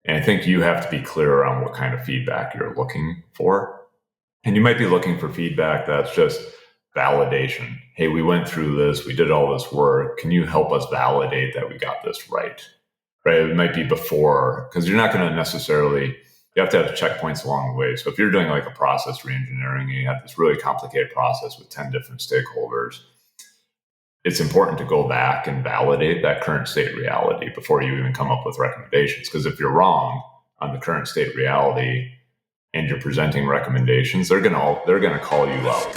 And I think you have to be clear on what kind of feedback you're looking for. And you might be looking for feedback that's just validation. Hey, we went through this, we did all this work. Can you help us validate that we got this right? Right? It might be before, because you're not going to necessarily, you have to have checkpoints along the way. So if you're doing like a process reengineering and you have this really complicated process with 10 different stakeholders, it's important to go back and validate that current state reality before you even come up with recommendations. Because if you're wrong on the current state reality and you're presenting recommendations, they're gonna call you out.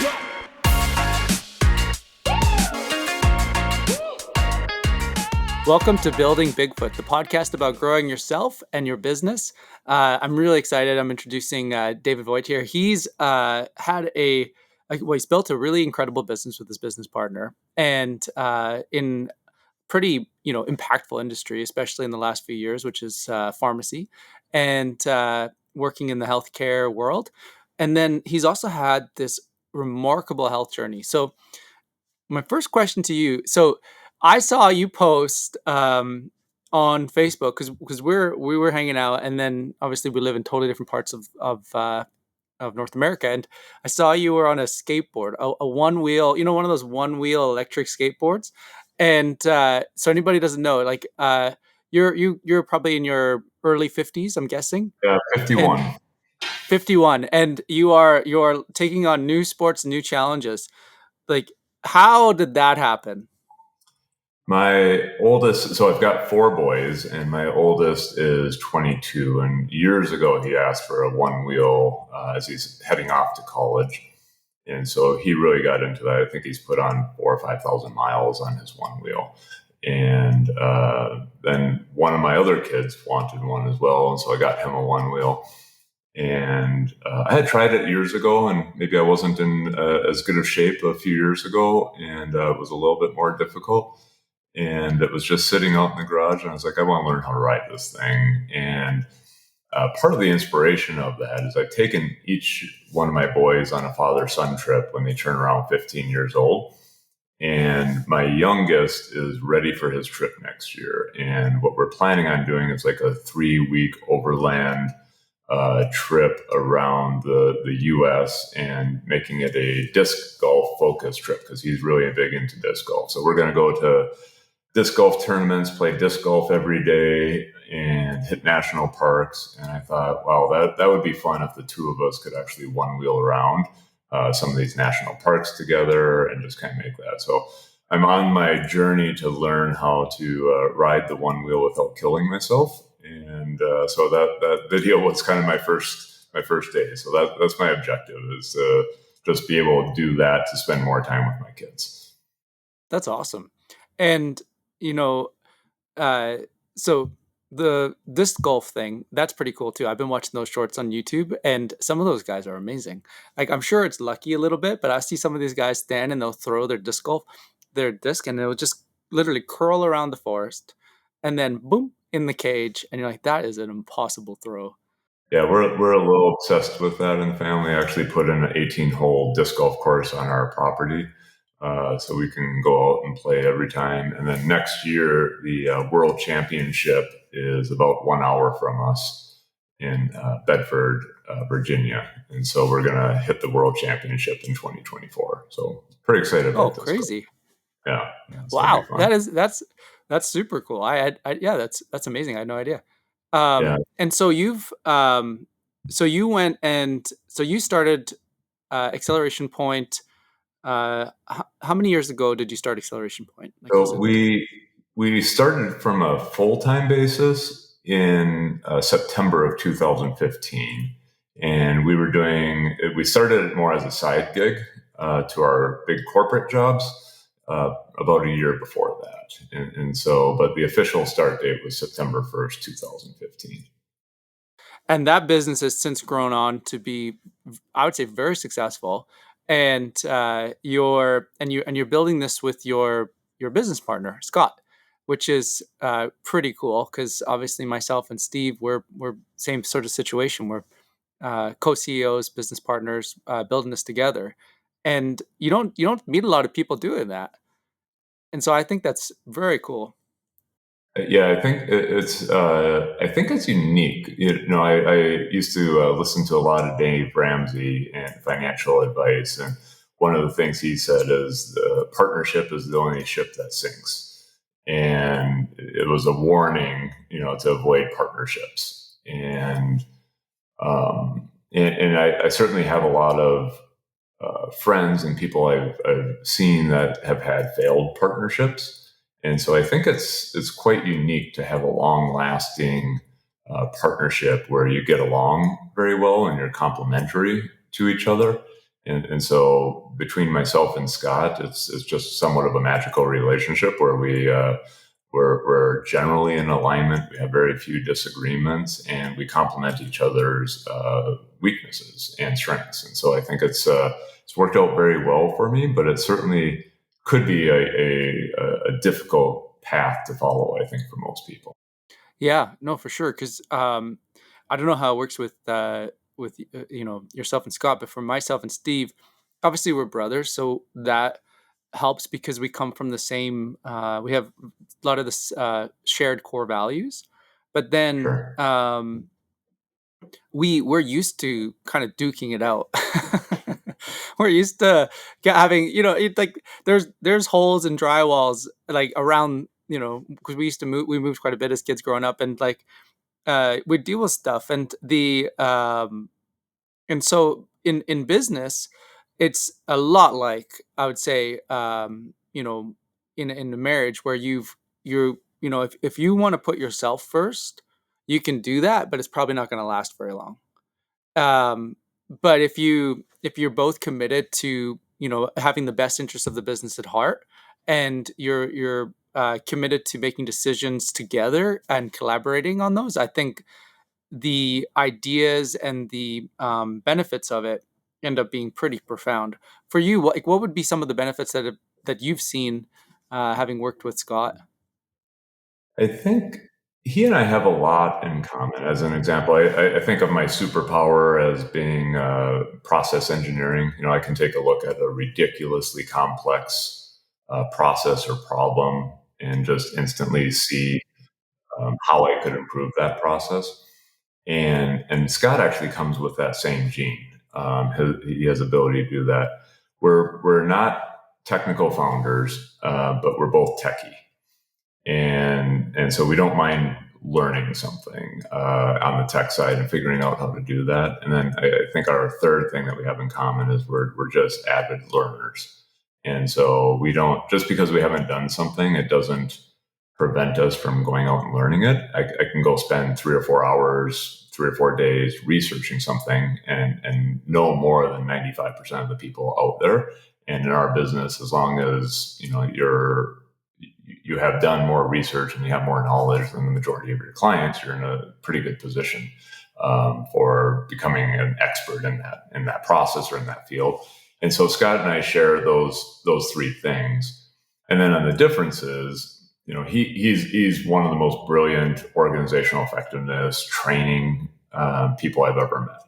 Welcome to Building Bigfoot, the podcast about growing yourself and your business. I'm really excited. I'm introducing David Voight here. He's he's built a really incredible business with his business partner, and in pretty impactful industry, especially in the last few years, which is pharmacy, and working in the healthcare world. And then he's also had this remarkable health journey. So my first question to you, I saw you post on Facebook because we were hanging out, and then obviously we live in totally different parts of North America, and I saw you were on a skateboard, a one wheel, one of those one wheel electric skateboards. And so anybody doesn't know, like you're probably in your early 50s, I'm guessing. 51. And 51, and you're taking on new sports, new challenges. Like, how did that happen? My oldest, so I've got 4 boys, and my oldest is 22. And years ago, he asked for a one wheel as he's heading off to college. And so he really got into that. I think he's put on 4,000 or 5,000 miles on his one wheel. And then one of my other kids wanted one as well. And so I got him a one wheel. And I had tried it years ago, and maybe I wasn't in as good of shape a few years ago, and it was a little bit more difficult. And it was just sitting out in the garage, and I was like, I want to learn how to ride this thing. And part of the inspiration of that is I've taken each one of my boys on a father-son trip when they turn around 15 years old. And my youngest is ready for his trip next year. And what we're planning on doing is like a 3-week overland trip around the U.S. and making it a disc golf focused trip, because he's really big into disc golf. So we're going to go to disc golf tournaments, play disc golf every day, and hit national parks. And I thought, wow, that would be fun if the two of us could actually one wheel around some of these national parks together and just kind of make that. So I'm on my journey to learn how to ride the one wheel without killing myself. And so that video was kind of my first day. So that's my objective, is to just be able to do that, to spend more time with my kids. That's awesome. And so the disc golf thing, that's pretty cool too. I've been watching those shorts on YouTube, and some of those guys are amazing. Like, I'm sure it's lucky a little bit, but I see some of these guys stand and they'll throw their disc, and it'll just literally curl around the forest and then boom in the cage. And you're like, that is an impossible throw. Yeah, we're a little obsessed with that in the family. I actually put in an 18-hole disc golf course on our property, so we can go out and play every time. And then next year, the World Championship is about 1 hour from us in Bedford, Virginia. And so we're going to hit the World Championship in 2024. So pretty excited about this. Oh, crazy. Yeah. Wow. That's super cool. That's amazing. I had no idea. And so you went and so you started Acceleration Point. How many years ago did you start Acceleration Point? So we started from a full-time basis in September of 2015, and we started it more as a side gig to our big corporate jobs about a year before that. But the official start date was September 1st, 2015. And that business has since grown on to be, I would say, very successful. And you're building this with your business partner, Scott, which is pretty cool, because obviously myself and Steve, we're same sort of situation. We're co-CEOs, business partners, building this together. And you don't meet a lot of people doing that. And so I think that's very cool. Yeah, I think I think it's unique. I used to listen to a lot of Dave Ramsey and financial advice, and one of the things he said is the partnership is the only ship that sinks, and it was a warning, to avoid partnerships. And I certainly have a lot of friends and people I've seen that have had failed partnerships, and so I think it's quite unique to have a long lasting partnership where you get along very well and you're complementary to each other. And so between myself and Scott, it's just somewhat of a magical relationship where we're generally in alignment. We have very few disagreements, and we complement each other's weaknesses and strengths. And so I think it's worked out very well for me, but it certainly could be a difficult path to follow, I think, for most people. Yeah, no, for sure. Because I don't know how it works with yourself and Scott, but for myself and Steve, obviously we're brothers, so that helps because we come from the same. We have a lot of this shared core values, but then Sure. we're used to kind of duking it out. We're used to having, like there's holes in drywalls like around, because we used to move. We moved quite a bit as kids growing up, and like we deal with stuff, and so in business, it's a lot like, I would say, in a marriage where if you want to put yourself first, you can do that, but it's probably not going to last very long. um, but if you're both committed to, having the best interest of the business at heart, and you're committed to making decisions together and collaborating on those, I think the ideas and the benefits of it end up being pretty profound. For you, what would be some of the benefits that you've seen having worked with Scott? I think he and I have a lot in common. As an example, I think of my superpower as being process engineering. I can take a look at a ridiculously complex process or problem and just instantly see how I could improve that process. And Scott actually comes with that same gene. He has ability to do that. We're not technical founders, but we're both techie, and so we don't mind learning something on the tech side and figuring out how to do that. And then I think our third thing that we have in common is we're just avid learners. And so we don't, just because we haven't done something, it doesn't prevent us from going out and learning it. I can go spend 3 or 4 hours, 3 or 4 days researching something and know more than 95% of the people out there. And in our business, as long as you have done more research and you have more knowledge than the majority of your clients, you're in a pretty good position for becoming an expert in that process or in that field. And so Scott and I share those three things. And then on the differences, he's one of the most brilliant organizational effectiveness training people I've ever met.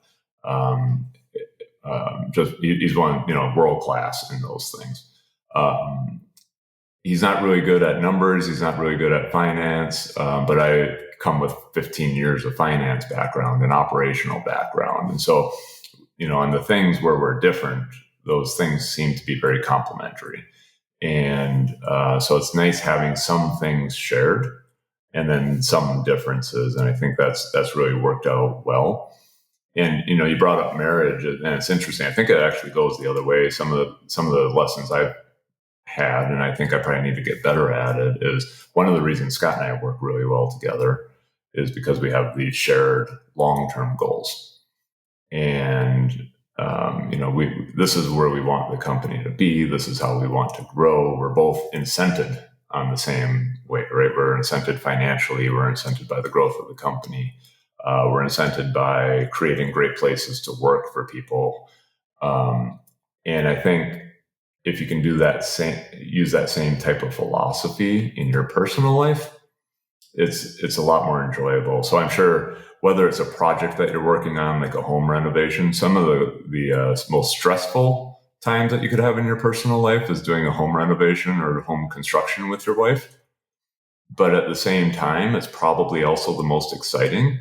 He's one, world class in those things. He's not really good at numbers. He's not really good at finance. But I come with 15 years of finance background and operational background. And so, on the things where we're different, those things seem to be very complementary. And so it's nice having some things shared and then some differences. And I think that's really worked out well. And you brought up marriage, and it's interesting. I think it actually goes the other way. Some of the lessons I've had, and I think I probably need to get better at it, is one of the reasons Scott and I work really well together is because we have these shared long-term goals. And this is where we want the company to be. This is how we want to grow. We're both incented on the same way, right? We're incented financially. We're incented by the growth of the company. We're incented by creating great places to work for people. And I think if you can use that same type of philosophy in your personal life, it's a lot more enjoyable. So I'm sure whether it's a project that you're working on, like a home renovation, some of the most stressful times that you could have in your personal life is doing a home renovation or home construction with your wife. but at the same time, it's probably also the most exciting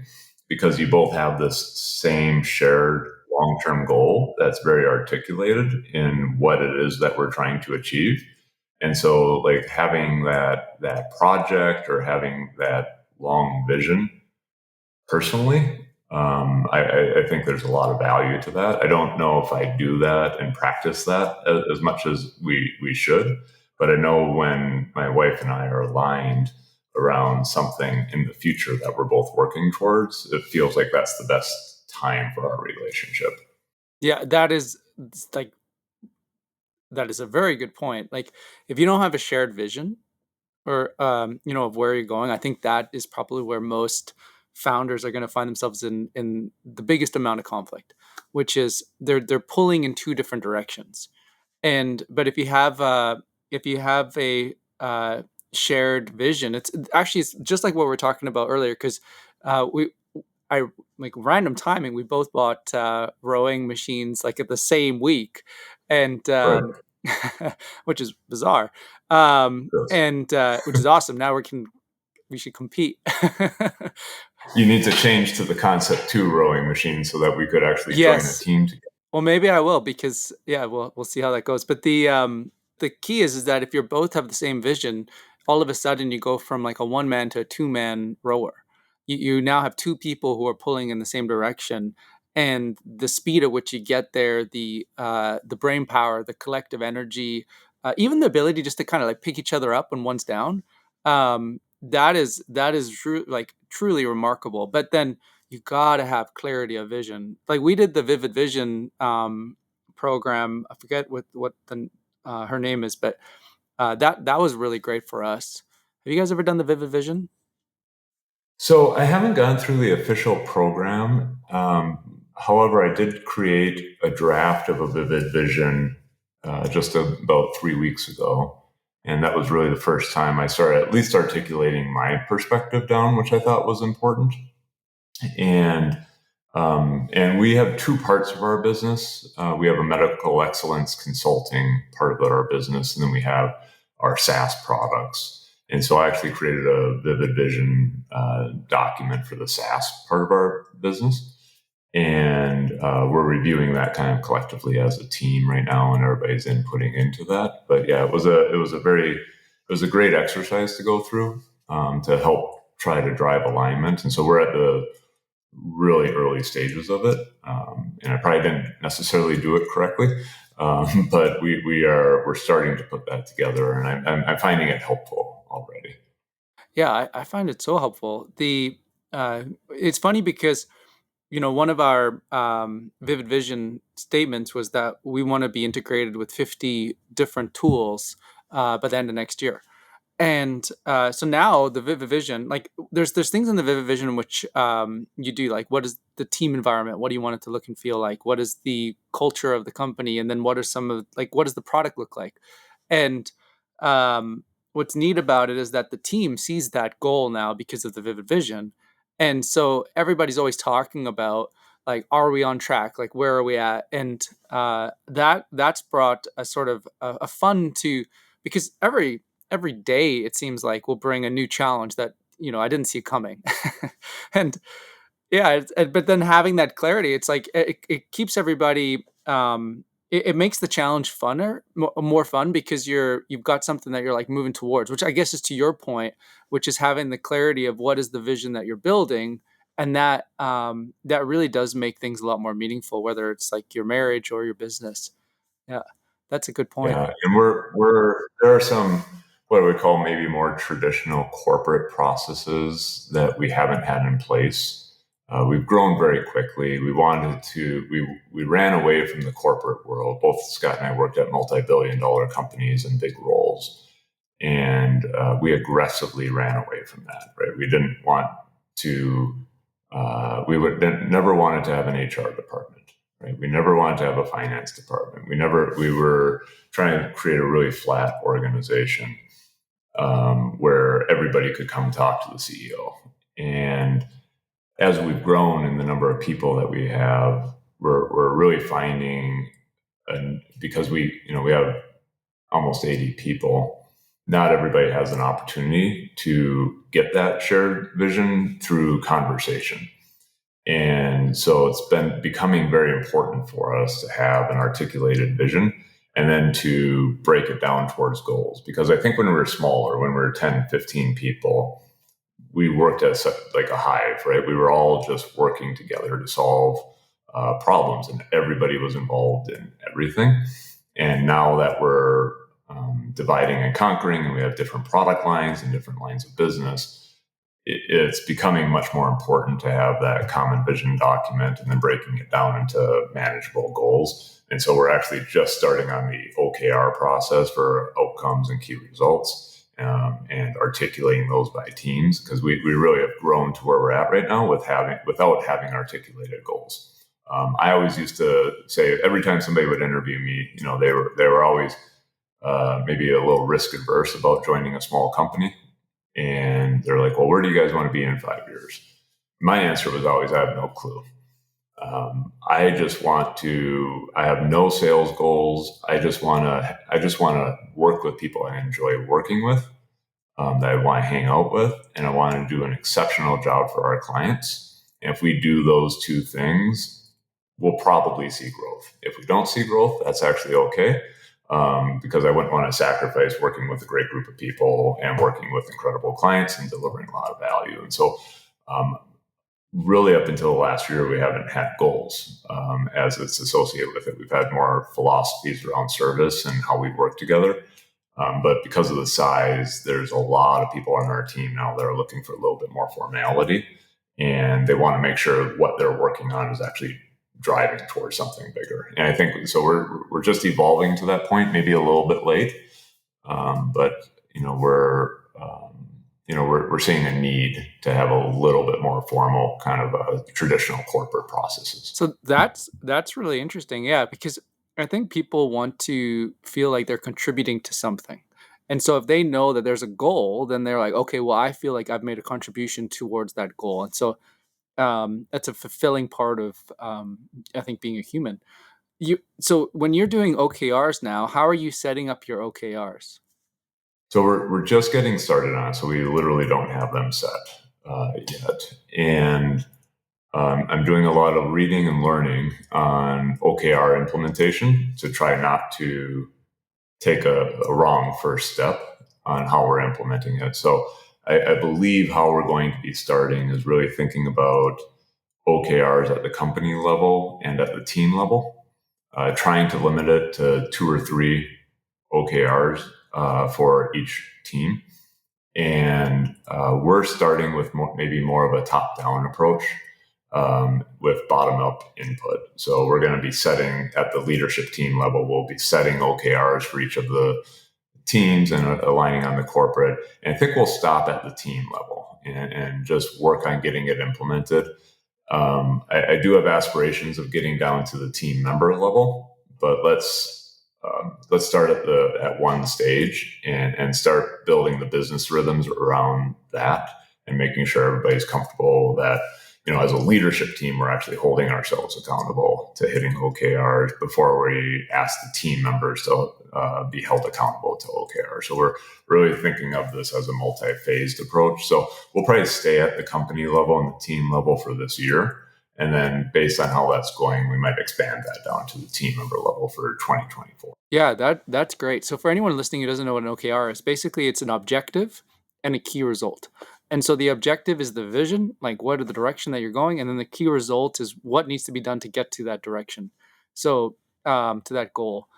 because you both have this same shared long-term goal that's very articulated in what it is that we're trying to achieve. And so like having that project or having that long vision personally, I think there's a lot of value to that. I don't know if I do that and practice that as much as we should, but I know when my wife and I are aligned around something in the future that we're both working towards, it feels like that's the best time for our relationship. Yeah, like that is a very good point. Like if you don't have a shared vision or of where you're going, I think that is probably where most founders are going to find themselves in the biggest amount of conflict, which is they're pulling in two different directions. And but if you have a shared vision, it's just like what we are talking about earlier, because we I like random timing. We both bought rowing machines like at the same week, and Right. which is bizarre, Yes. and which is awesome. Now we should compete. You need to change to the concept two rowing machine so that we could actually join a Yes. team together. Well, maybe I will, because yeah, we'll see how that goes. But the key is that if you both have the same vision, all of a sudden you go from like a one man to a two-man rower. You now have two people who are pulling in the same direction, and the speed at which you get there, the brain power, the collective energy, even the ability just to kind of like pick each other up when one's down. That is like truly remarkable. But then you gotta have clarity of vision. Like we did the Vivid Vision program. I forget what the her name is, but that was really great for us. Have you guys ever done the Vivid Vision? So I haven't gone through the official program. However, I did create a draft of a vivid vision just about 3 weeks ago. And that was really the first time I started at least articulating my perspective down, which I thought was important. And and we have two parts of our business. We have a medical excellence consulting part of our business, and then we have our SaaS products. And so I actually created a vivid vision document for the SaaS part of our business. And we're reviewing that kind of collectively as a team right now, and everybody's inputting into that. But yeah, it was a great exercise to go through to help try to drive alignment. And so we're at the really early stages of it, and I probably didn't necessarily do it correctly, but we're starting to put that together, and I'm finding it helpful already. Yeah, I find it so helpful. It's funny because one of our Vivid Vision statements was that we want to be integrated with 50 different tools by the end of next year. And so now the Vivid Vision, like there's things in the Vivid Vision in which you do, like what is the team environment? What do you want it to look and feel like? What is the culture of the company? And then what are some of like what does the product look like? And what's neat about it is that the team sees that goal now because of the Vivid Vision. And so everybody's always talking about like, are we on track? Like, where are we at? And that's brought a sort of a fun to, because every day it seems like will bring a new challenge that I didn't see coming. And yeah, but then having that clarity, it's like it keeps everybody. It makes the challenge funner, more fun, because you've got something that you're like moving towards, which I guess is to your point, which is having the clarity of what is the vision that you're building, and that really does make things a lot more meaningful, whether it's like your marriage or your business. Yeah, that's a good point. Yeah, and we're there are some what I would call maybe more traditional corporate processes that we haven't had in place. We've grown very quickly. We ran away from the corporate world. Both Scott and I worked at multi-billion-dollar companies in big roles, and we aggressively ran away from that. Right, we didn't want to. Never wanted to have an HR department. Right, we never wanted to have a finance department. We were trying to create a really flat organization where everybody could come talk to the CEO. And as we've grown in the number of people that we have, we're really finding, and because we have almost 80 people, not everybody has an opportunity to get that shared vision through conversation. And so it's been becoming very important for us to have an articulated vision and then to break it down towards goals. Because I think when we were smaller, when we were 10, 15 people, we worked as like a hive, right? We were all just working together to solve problems, and everybody was involved in everything. And now that we're dividing and conquering, and we have different product lines and different lines of business, it's becoming much more important to have that common vision document and then breaking it down into manageable goals. And so we're actually just starting on the OKR process for outcomes and key results, and articulating those by teams, because we really have grown to where we're at right now without having articulated goals. I always used to say, every time somebody would interview me, they were always maybe a little risk adverse about joining a small company. And they're like, well, where do you guys want to be in 5 years? My answer was always, I have no clue. I have no sales goals. I just want to work with people I enjoy working with, that I want to hang out with, and I want to do an exceptional job for our clients. And if we do those two things, we'll probably see growth. If we don't see growth, that's actually okay. Because I wouldn't want to sacrifice working with a great group of people and working with incredible clients and delivering a lot of value. And so, really up until last year, we haven't had goals as it's associated with it. We've had more philosophies around service and how we work together. But because of the size, there's a lot of people on our team now that are looking for a little bit more formality, and they want to make sure what they're working on is actually driving towards something bigger. And I think so. We're just evolving to that point, maybe a little bit late, but we're seeing a need to have a little bit more formal kind of traditional corporate processes. So that's really interesting. Yeah, because I think people want to feel like they're contributing to something. And so if they know that there's a goal, then they're like, okay, well, I feel like I've made a contribution towards that goal. And so that's a fulfilling part of, I think, being a human. So when you're doing OKRs now, how are you setting up your OKRs? So we're just getting started on it. So we literally don't have them set yet. And I'm doing a lot of reading and learning on OKR implementation to try not to take a wrong first step on how we're implementing it. So I believe how we're going to be starting is really thinking about OKRs at the company level and at the team level, trying to limit it to 2 or 3 OKRs for each team. And we're starting with maybe more of a top-down approach with bottom-up input. So we're going to be setting at the leadership team level, we'll be setting OKRs for each of the teams and aligning on the corporate. And I think we'll stop at the team level and just work on getting it implemented. I do have aspirations of getting down to the team member level, but let's start at one stage and start building the business rhythms around that, and making sure everybody's comfortable that, as a leadership team, we're actually holding ourselves accountable to hitting OKRs before we ask the team members to be held accountable to OKRs. So we're really thinking of this as a multi-phased approach. So we'll probably stay at the company level and the team level for this year. And then based on how that's going, we might expand that down to the team member level for 2024. Yeah, that's great. So for anyone listening who doesn't know what an OKR is, basically it's an objective and a key result. And so the objective is the vision, like what are the direction that you're going, and then the key result is what needs to be done to get to that direction. So to that goal.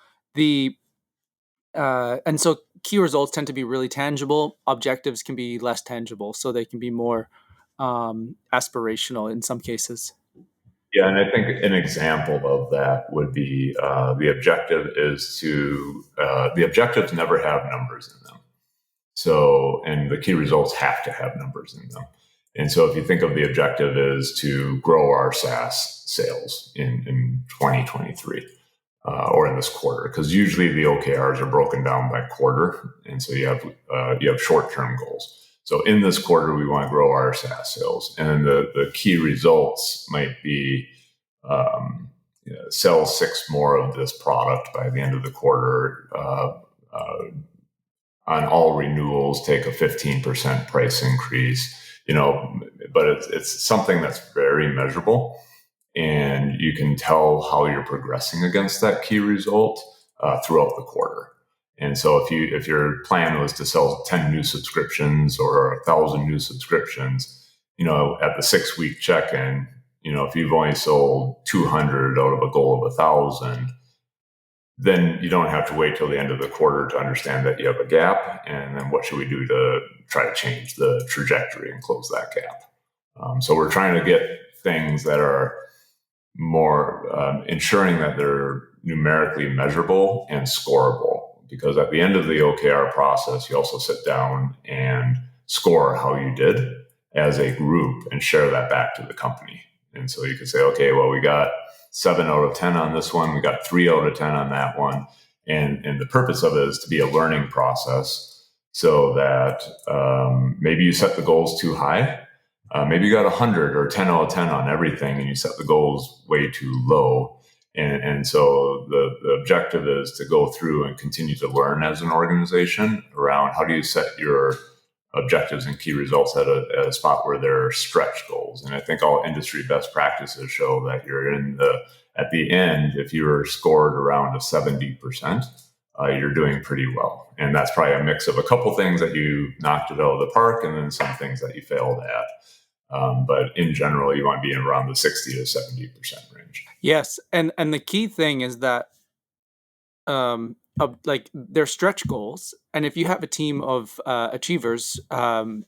And so key results tend to be really tangible. Objectives can be less tangible, so they can be more aspirational in some cases. Yeah, and I think an example of that would be the objectives never have numbers in them. So, and the key results have to have numbers in them. And so if you think of the objective is to grow our SaaS sales in 2023 or in this quarter, because usually the OKRs are broken down by quarter. And so you have short-term goals. So in this quarter, we want to grow our SaaS sales. And the key results might be sell 6 more of this product by the end of the quarter, on all renewals take a 15% price increase, but it's something that's very measurable, and you can tell how you're progressing against that key result throughout the quarter. And so if your plan was to sell 10 new subscriptions or 1,000 new subscriptions, at the 6-week check-in, if you've only sold 200 out of a goal of 1,000, then you don't have to wait till the end of the quarter to understand that you have a gap. And then what should we do to try to change the trajectory and close that gap? So we're trying to get things that are more ensuring that they're numerically measurable and scoreable. Because at the end of the OKR process, you also sit down and score how you did as a group and share that back to the company. And so you could say, okay, well, we got 7 out of 10 on this one. We got 3 out of 10 on that one. And the purpose of it is to be a learning process so that maybe you set the goals too high. Maybe you got 100 or 10 out of 10 on everything and you set the goals way too low. And so the objective is to go through and continue to learn as an organization around how do you set your objectives and key results at a spot where there are stretch goals. And I think all industry best practices show that you're at the end, if you're scored around a 70%, you're doing pretty well. And that's probably a mix of a couple things that you knocked it out of the park and then some things that you failed at. But in general, you want to be around the 60 to 70% range. Yes. And the key thing is that like they're stretch goals, and if you have a team of achievers, they're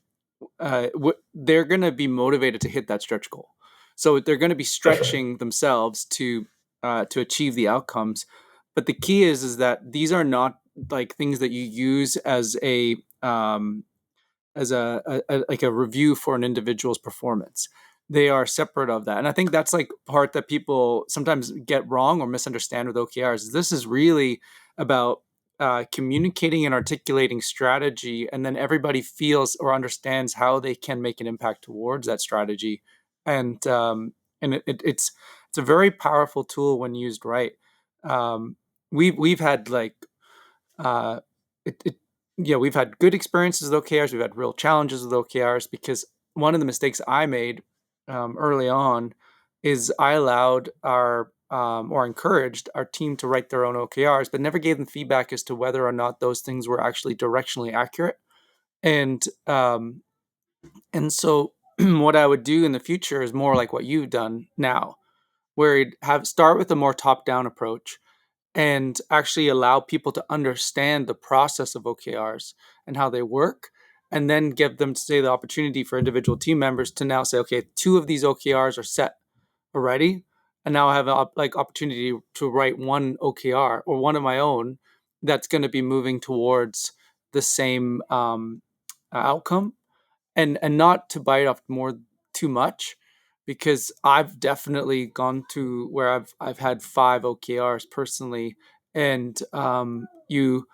going to be motivated to hit that stretch goal. So they're going to be stretching themselves to achieve the outcomes. But the key is that these are not like things that you use as a like a review for an individual's performance. They are separate of that. And I think that's like part that people sometimes get wrong or misunderstand with OKRs. This is really about communicating and articulating strategy, and then everybody feels or understands how they can make an impact towards that strategy. And it's a very powerful tool when used right. We've had like we've had good experiences with OKRs. We've had real challenges with OKRs because one of the mistakes I made early on is I allowed our or encouraged our team to write their own OKRs, but never gave them feedback as to whether or not those things were actually directionally accurate. And so what I would do in the future is more like what you've done now, where you'd start with a more top-down approach and actually allow people to understand the process of OKRs and how they work, and then give them, say, the opportunity for individual team members to now say, okay, 2 of these OKRs are set already, and now I have an opportunity to write one OKR or one of my own that's going to be moving towards the same outcome, and not to bite off too much, because I've definitely gone to where I've had 5 OKRs personally, and you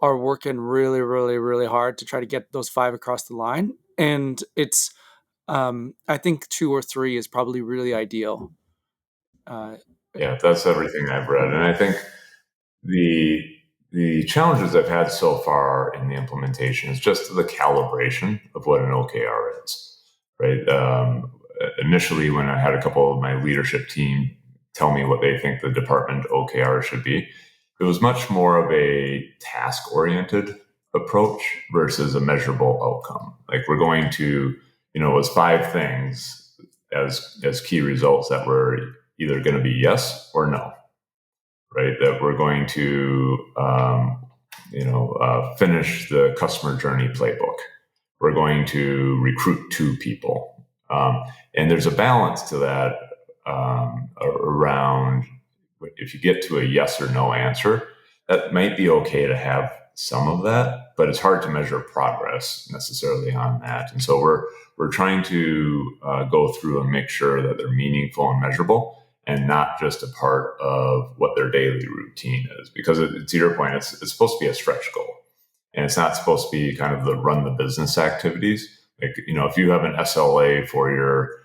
are working really, really, really hard to try to get those 5 across the line, and it's I think 2 or 3 is probably really ideal. Yeah, that's everything I've read. And I think the challenges I've had so far in the implementation is just the calibration of what an OKR is, right? Initially, when I had a couple of my leadership team tell me what they think the department OKR should be, it was much more of a task-oriented approach versus a measurable outcome. Like we're going to, it was 5 things as key results that were either going to be yes or no, right? That we're going to, finish the customer journey playbook. We're going to recruit 2 people. And there's a balance to that around if you get to a yes or no answer, that might be okay to have some of that, but it's hard to measure progress necessarily on that. And so we're trying to go through and make sure that they're meaningful and measurable, and not just a part of what their daily routine is. Because to your point, it's supposed to be a stretch goal, and it's not supposed to be kind of the run the business activities. Like, if you have an SLA for your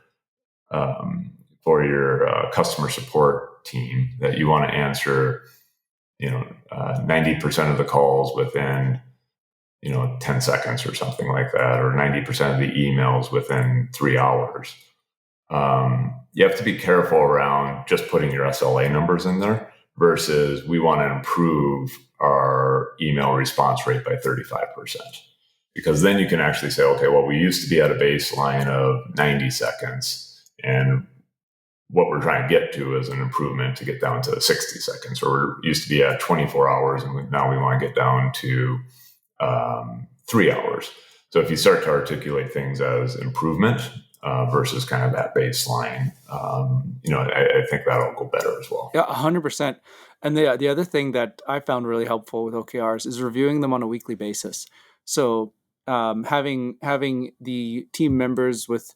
customer support team that you want to answer, 90% of the calls within 10 seconds or something like that, or 90% of the emails within 3 hours. You have to be careful around just putting your SLA numbers in there versus we want to improve our email response rate by 35%. Because then you can actually say, okay, well, we used to be at a baseline of 90 seconds, and what we're trying to get to is an improvement to get down to 60 seconds, or we used to be at 24 hours, and now we want to get down to 3 hours. So if you start to articulate things as improvement versus kind of that baseline, I think that'll go better as well. Yeah, 100%. And the other thing that I found really helpful with OKRs is reviewing them on a weekly basis. So having the team members with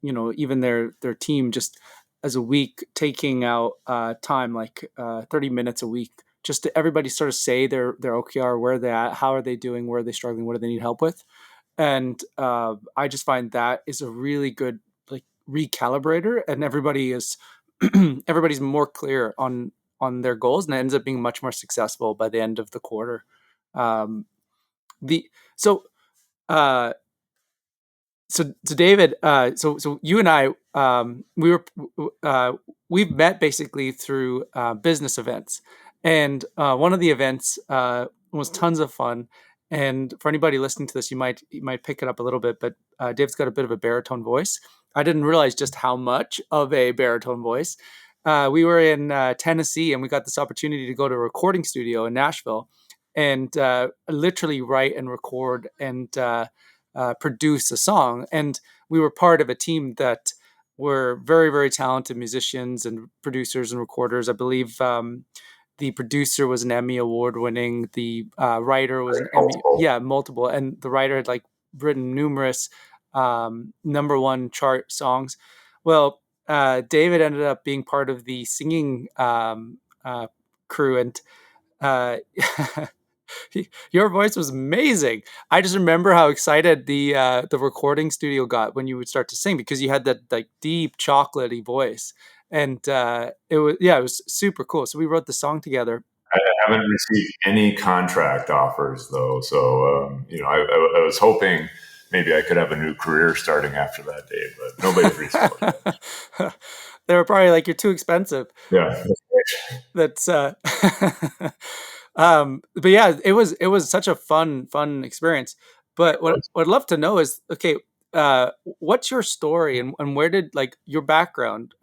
even their team just as a week taking out time like 30 minutes a week just to everybody sort of say their OKR, where they're at, how are they doing, where are they struggling, what do they need help with. And I just find that is a really good like recalibrator, and everybody's more clear on their goals, and it ends up being much more successful by the end of the quarter. Um, the so uh, so David, so you and I, we've met basically through business events, and one of the events was tons of fun. And for anybody listening to this, you might pick it up a little bit, but David's got a bit of a baritone voice. I didn't realize just how much of a baritone voice. We were in Tennessee, and we got this opportunity to go to a recording studio in Nashville, and literally write and record and produce a song. And we were part of a team that were very, very talented musicians and producers and recorders. I believe the producer was an Emmy award winning. The writer was an Emmy, yeah, multiple. And the writer had like written numerous number one chart songs. Well, David ended up being part of the singing crew, and uh, your voice was amazing. I just remember how excited the recording studio got when you would start to sing, because you had that like deep chocolatey voice, and it was super cool. So we wrote the song together. I haven't received any contract offers though, so I was hoping maybe I could have a new career starting after that day, but nobody's reached out. They were probably like, "You're too expensive." Yeah, That's but yeah, it was such a fun experience. But what I'd love to know is, okay, what's your story, and where did like your background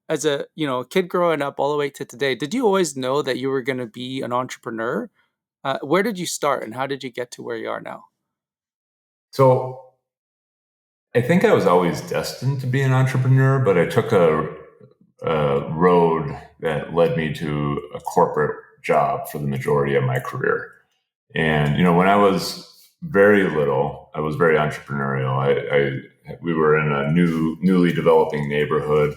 as a kid growing up all the way to today? Did you always know that you were going to be an entrepreneur? Where did you start, and how did you get to where you are now? so I think I was always destined to be an entrepreneur, but I took a road that led me to a corporate job for the majority of my career. And when I was very little, I was very entrepreneurial. We were in a newly developing neighborhood.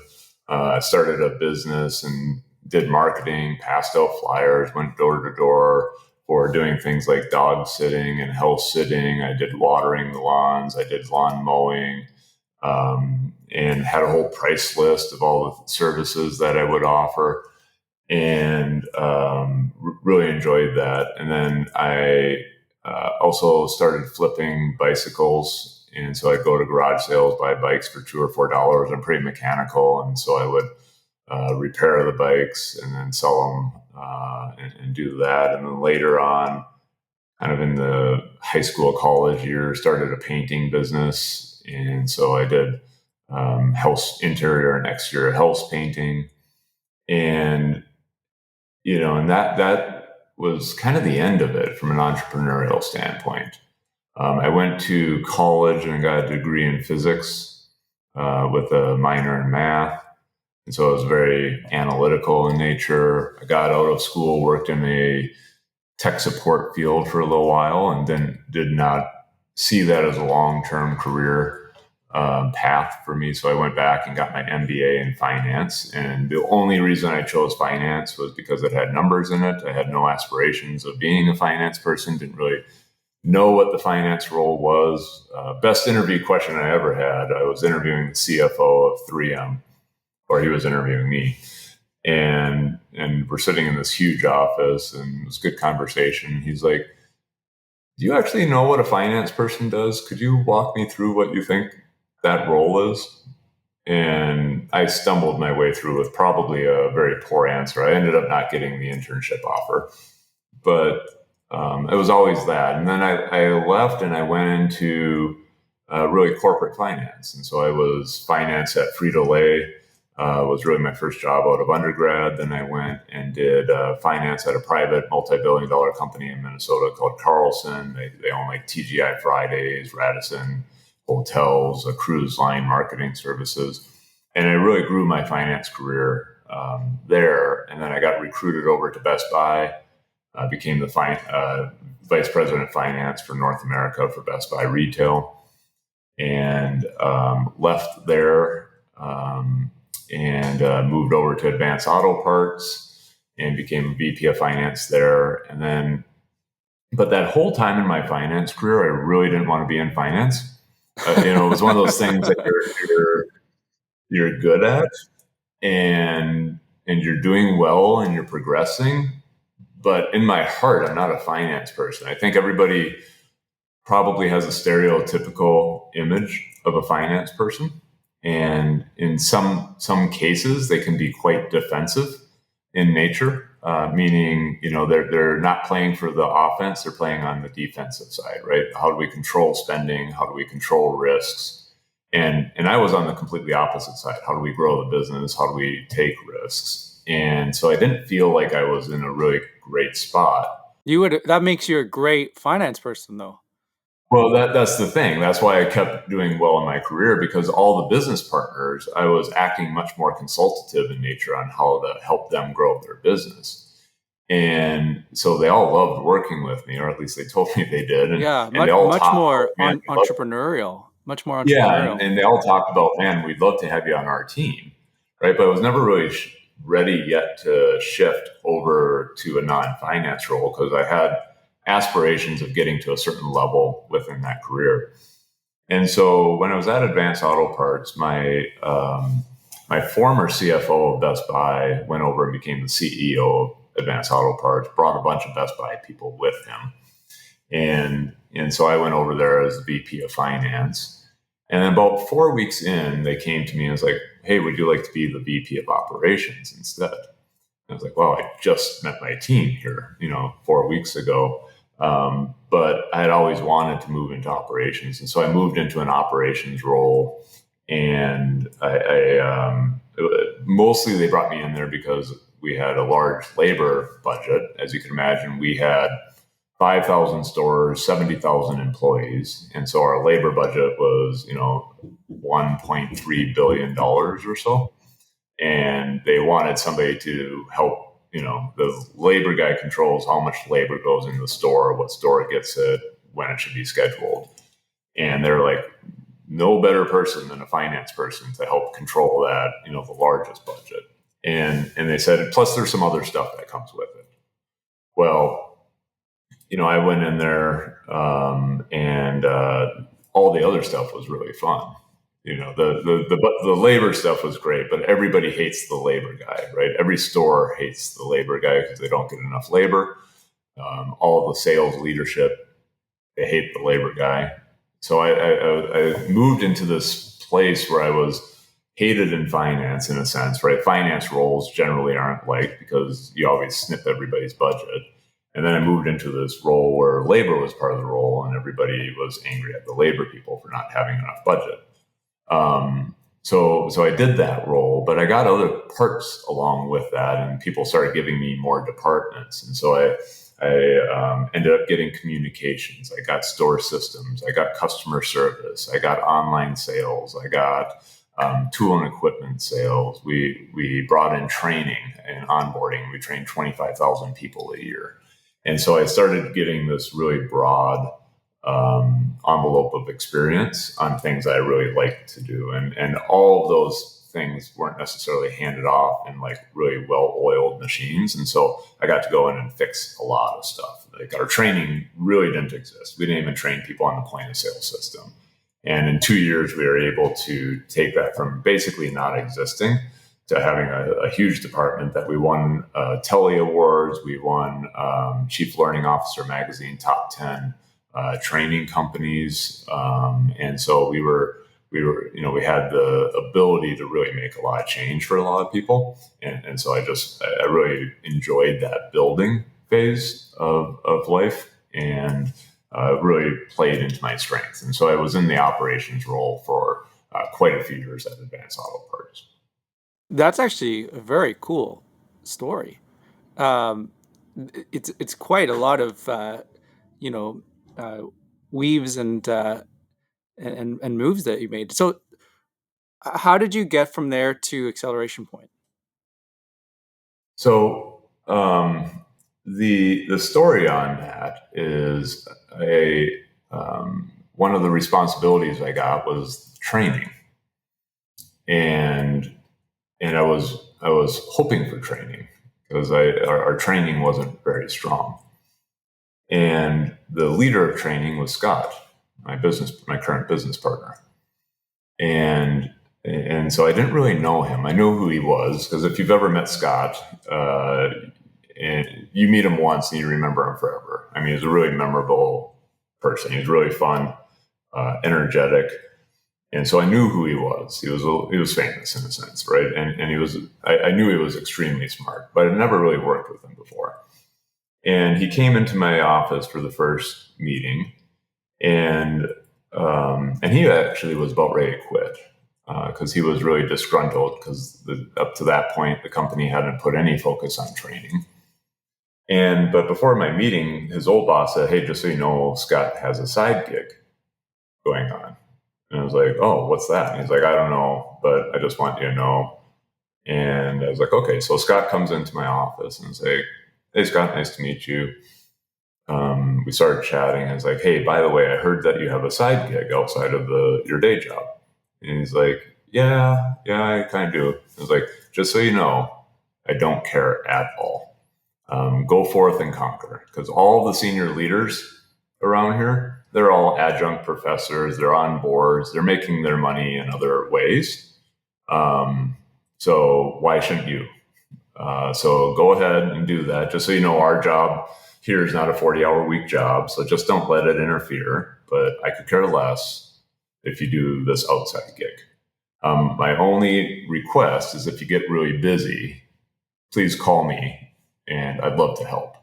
I started a business and did marketing, passed out flyers, went door to door for doing things like dog sitting and house sitting. I did watering the lawns. I did lawn mowing, and had a whole price list of all the services that I would offer, and really enjoyed that. And then I also started flipping bicycles, and so I'd go to garage sales, buy bikes for $2 or $4. I'm pretty mechanical, and so I would repair the bikes and then sell them and do that. And then later on, kind of in the high school, college years, started a painting business, and so I did house interior and exterior house painting, and and that was kind of the end of it from an entrepreneurial standpoint. I went to college and got a degree in physics with a minor in math. And so I was very analytical in nature. I got out of school, worked in a tech support field for a little while, and then did not see that as a long-term career path for me. So I went back and got my MBA in finance. And the only reason I chose finance was because it had numbers in it. I had no aspirations of being a finance person, didn't really know what the finance role was. Best interview question I ever had. I was interviewing the CFO of 3M, or he was interviewing me. And we're sitting in this huge office, and it was a good conversation. He's like, Do you actually know what a finance person does? Could you walk me through what you think that role is? And I stumbled my way through with probably a very poor answer. I ended up not getting the internship offer, but it was always that. And then I left and I went into really corporate finance. And so I was finance at Frito-Lay, was really my first job out of undergrad. Then I went and did finance at a private multi-billion dollar company in Minnesota called Carlson. They own like TGI Fridays, Radisson Hotels, a cruise line marketing services. And I really grew my finance career there. And then I got recruited over to Best Buy, became the vice president of finance for North America for Best Buy Retail, and left there and moved over to Advanced Auto Parts and became a VP of finance there. And then, but that whole time in my finance career, I really didn't want to be in finance. It was one of those things that you're good at, and you're doing well and you're progressing. But in my heart, I'm not a finance person. I think everybody probably has a stereotypical image of a finance person. And in some cases, they can be quite defensive in nature, meaning, they're not playing for the offense, they're playing on the defensive side, right? How do we control spending? How do we control risks? And I was on the completely opposite side. How do we grow the business? How do we take risks? And so I didn't feel like I was in a really great spot. That makes you a great finance person, though. Well, that's the thing. That's why I kept doing well in my career, because all the business partners, I was acting much more consultative in nature on how to help them grow their business. And so they all loved working with me, or at least they told me they did. And, Yeah, and they all much talked more about, man, entrepreneurial. Much more yeah, entrepreneurial. and they all talked about, man, we'd love to have you on our team, right? But I was never really ready yet to shift over to a non-finance role, because I had aspirations of getting to a certain level within that career. And so when I was at Advanced Auto Parts, my former CFO of Best Buy went over and became the CEO of Advanced Auto Parts, brought a bunch of Best Buy people with him. And so I went over there as the VP of finance. And then about 4 weeks in, they came to me and was like, hey, would you like to be the VP of operations instead? And I was like, well, I just met my team here, 4 weeks ago. But I had always wanted to move into operations. And so I moved into an operations role. And mostly they brought me in there because we had a large labor budget. As you can imagine, we had 5,000 stores, 70,000 employees. And so our labor budget was, $1.3 billion or so. And they wanted somebody to help, the labor guy controls how much labor goes in the store, what store gets it, when it should be scheduled. And they're like, no better person than a finance person to help control that, the largest budget. And they said, plus there's some other stuff that comes with it. Well, I went in there and all the other stuff was really fun. The labor stuff was great, but everybody hates the labor guy, right? Every store hates the labor guy because they don't get enough labor. All the sales leadership, they hate the labor guy. So I moved into this place where I was hated in finance, in a sense, right? Finance roles generally aren't liked because you always snip everybody's budget. And then I moved into this role where labor was part of the role, and everybody was angry at the labor people for not having enough budget. So I did that role, but I got other parts along with that, and people started giving me more departments. And so I ended up getting communications. I got store systems. I got customer service. I got online sales. I got tool and equipment sales. We brought in training and onboarding. We trained 25,000 people a year. And so I started getting this really broad envelope of experience on things I really liked to do. And all of those things weren't necessarily handed off in like really well-oiled machines. And so I got to go in and fix a lot of stuff. Like our training really didn't exist. We didn't even train people on the point of sale system. And in 2 years, we were able to take that from basically not existing to having a huge department that we won Telly Awards. We won Chief Learning Officer Magazine Top 10 training companies, and so we had the ability to really make a lot of change for a lot of people, and so I really enjoyed that building phase of life, and really played into my strengths. And so I was in the operations role for quite a few years at Advanced Auto Parts. That's actually a very cool story. Um, it's quite a lot of you know uh, weaves and moves that you made. So how did you get from there to Acceleration Point? So the story on that is a one of the responsibilities I got was training, and I was hoping for training because our training wasn't very strong, and the leader of training was Scott, my current business partner, and so I didn't really know him. I knew who he was because if you've ever met Scott, and you meet him once and you remember him forever. I mean, he's a really memorable person. He's really fun, energetic, and so I knew who he was. He was famous in a sense, right? And he was. I knew he was extremely smart, but I'd never really worked with him before. And he came into my office for the first meeting, and he actually was about ready to quit because he was really disgruntled because up to that point the company hadn't put any focus on training. But before my meeting, his old boss said, "Hey, just so you know, Scott has a side gig going on." And I was like, "Oh, what's that?" And he's like, "I don't know, but I just want you to know." And I was like, "Okay." So Scott comes into my office and is like, "Hey, Scott, nice to meet you." We started chatting. And I was like, "Hey, by the way, I heard that you have a side gig outside of your day job." And he's like, "Yeah, I kind of do." I was like, "Just so you know, I don't care at all. Go forth and conquer." Because all the senior leaders around here, they're all adjunct professors. They're on boards. They're making their money in other ways. Um, so why shouldn't you? So go ahead and do that. Just so you know, our job here is not a 40-hour week job. So just don't let it interfere. But I could care less if you do this outside gig. My only request is if you get really busy, please call me and I'd love to help.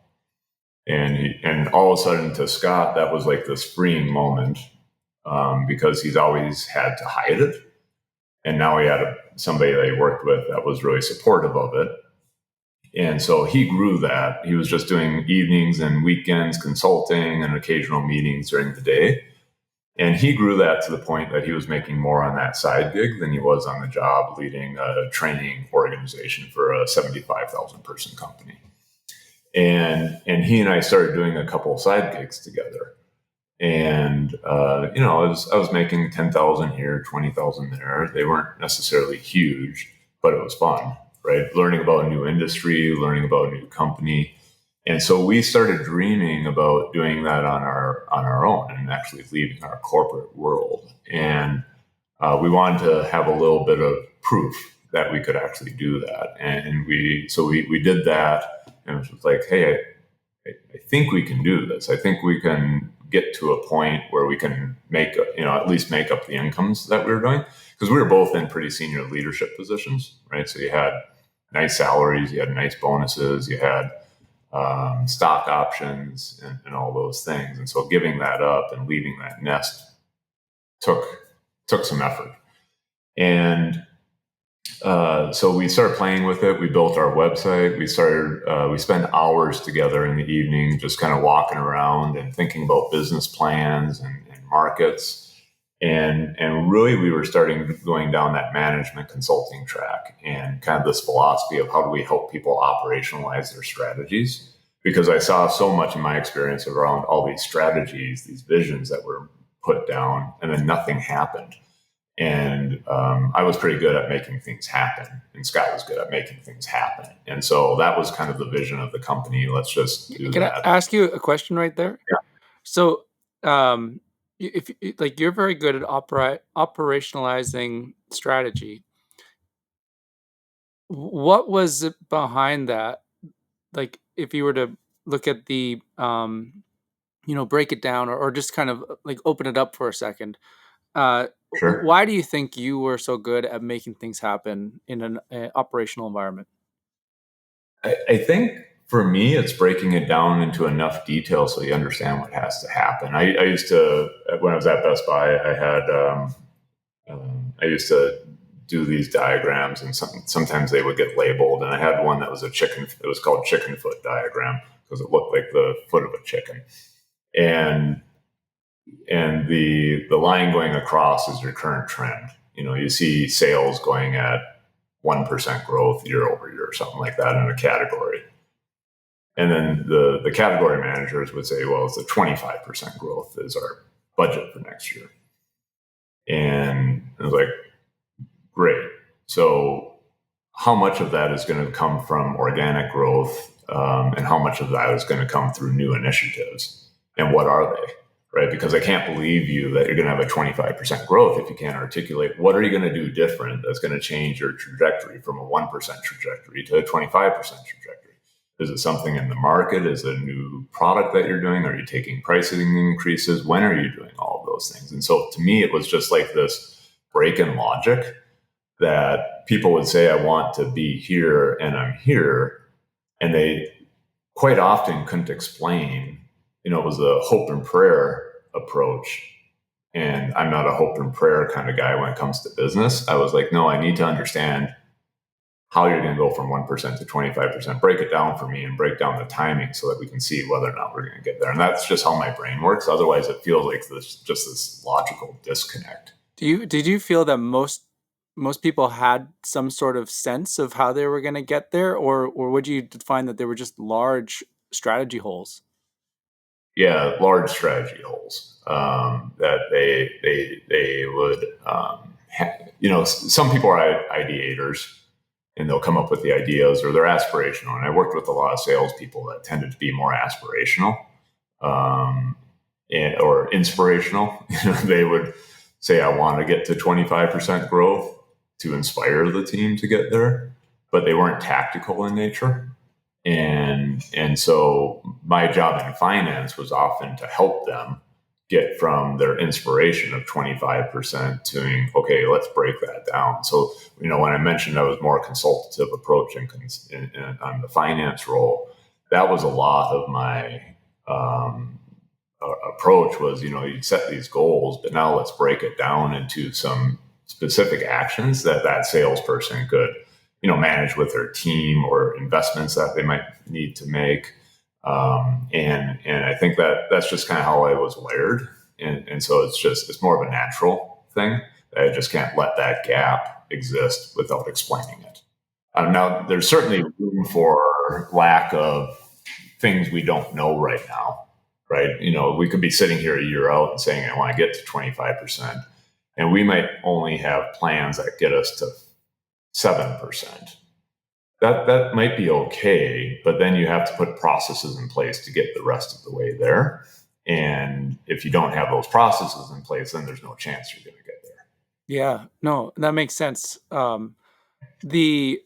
And all of a sudden to Scott, that was like this freeing moment because he's always had to hide it. And now he had somebody that he worked with that was really supportive of it. And so he grew that. He was just doing evenings and weekends consulting and occasional meetings during the day. And he grew that to the point that he was making more on that side gig than he was on the job leading a training organization for a 75,000 person company. And he and I started doing a couple of side gigs together. And I was making 10,000 here, 20,000 there. They weren't necessarily huge, but it was fun, right? Learning about a new industry, learning about a new company. And so we started dreaming about doing that on our own and actually leaving our corporate world. And we wanted to have a little bit of proof that we could actually do that. And we did that, and it was like, hey, I think we can do this. I think we can get to a point where we can at least make up the incomes that we were doing, because we were both in pretty senior leadership positions, right? So you had nice salaries, you had nice bonuses, you had stock options, and all those things. And so giving that up and leaving that nest took some effort. And so we started playing with it. We built our website. We spent hours together in the evening, just kind of walking around and thinking about business plans and markets. And really, we were starting going down that management consulting track and kind of this philosophy of how do we help people operationalize their strategies? Because I saw so much in my experience around all these strategies, these visions that were put down, and then nothing happened. And I was pretty good at making things happen, and Scott was good at making things happen. And so that was kind of the vision of the company. Let's just do Can I that. ask you a question right there? Yeah. So, if like you're very good at operationalizing strategy, what was it behind that? Like, if you were to look at the break it down, or just kind of like open it up for a second. Uh, Sure. why do you think you were so good at making things happen in an operational environment? I think for me, it's breaking it down into enough detail so you understand what has to happen. I used to, when I was at Best Buy, I used to do these diagrams, and sometimes they would get labeled. And I had one that was a chicken. It was called chicken foot diagram because it looked like the foot of a chicken. And the line going across is your current trend. You see sales going at 1% growth year over year, or something like that in a category. And then the category managers would say, well, it's a 25% growth is our budget for next year. And I was like, great. So how much of that is going to come from organic growth, and how much of that is going to come through new initiatives? And what are they? Right? Because I can't believe you that you're going to have a 25% growth if you can't articulate what are you going to do different that's going to change your trajectory from a 1% trajectory to a 25% trajectory. Is it something in the market? Is it a new product that you're doing? Are you taking pricing increases? When are you doing all of those things? And so to me, it was just like this break in logic that people would say, I want to be here and I'm here. And they quite often couldn't explain, it was a hope and prayer approach. And I'm not a hope and prayer kind of guy when it comes to business. I was like, no, I need to understand how you're going to go from 1% to 25%. Break it down for me and break down the timing so that we can see whether or not we're going to get there. And that's just how my brain works. Otherwise, it feels like this logical disconnect. Did you feel that most people had some sort of sense of how they were going to get there, or would you find that they were just large strategy holes? Yeah, large strategy holes that they would. Some people are ideators, and they'll come up with the ideas, or they're aspirational. And I worked with a lot of salespeople that tended to be more aspirational, or inspirational. They would say, "I want to get to 25% growth," to inspire the team to get there, but they weren't tactical in nature. And so my job in finance was often to help them get from their inspiration of 25% to, okay, let's break that down. So, when I mentioned I was more consultative approach on the finance role, that was a lot of my approach was, you'd set these goals, but now let's break it down into some specific actions that salesperson could manage with their team, or investments that they might need to make. And I think that's just kind of how I was wired. And so it's more of a natural thing. I just can't let that gap exist without explaining it. Now, there's certainly room for lack of things we don't know right now, right? We could be sitting here a year out and saying, I want to get to 25%. And we might only have plans that get us to 7%. That might be okay, but then you have to put processes in place to get the rest of the way there. And if you don't have those processes in place, then there's no chance you're going to get there. Yeah, no, that makes sense. The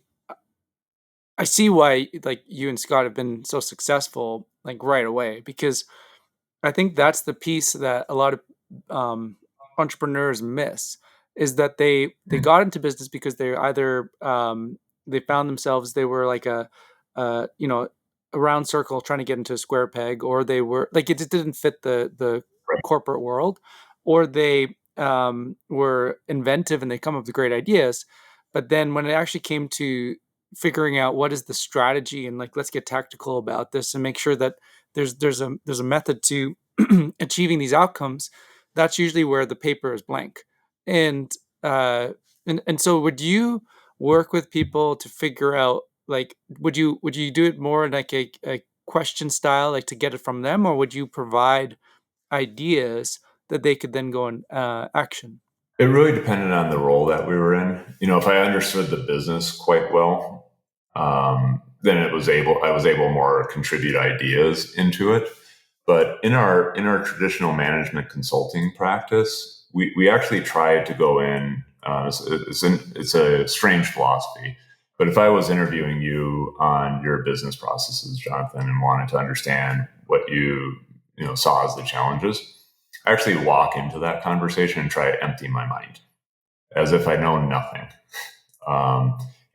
I see why like you and Scott have been so successful like right away, because I think that's the piece that a lot of entrepreneurs miss, is that they got into business because they either they found themselves, they were like you know a round circle trying to get into a square peg, or they were like it just didn't fit the Right. corporate world, or they were inventive and they come up with great ideas, but then when it actually came to figuring out what is the strategy and like let's get tactical about this and make sure that there's a method to achieving these outcomes, that's usually where the paper is blank. And uh and so would you work with people to figure out, like would you do it more like a question style, like to get it from them, or would you provide ideas that they could then go and action? It really depended on the role that we were in. If I understood the business quite well, then I was able more contribute ideas into it. But in our traditional management consulting practice, we actually tried to go in. It's a strange philosophy, but if I was interviewing you on your business processes, Jonathan, and wanted to understand what saw as the challenges, I actually walk into that conversation and try to empty my mind as if I know nothing.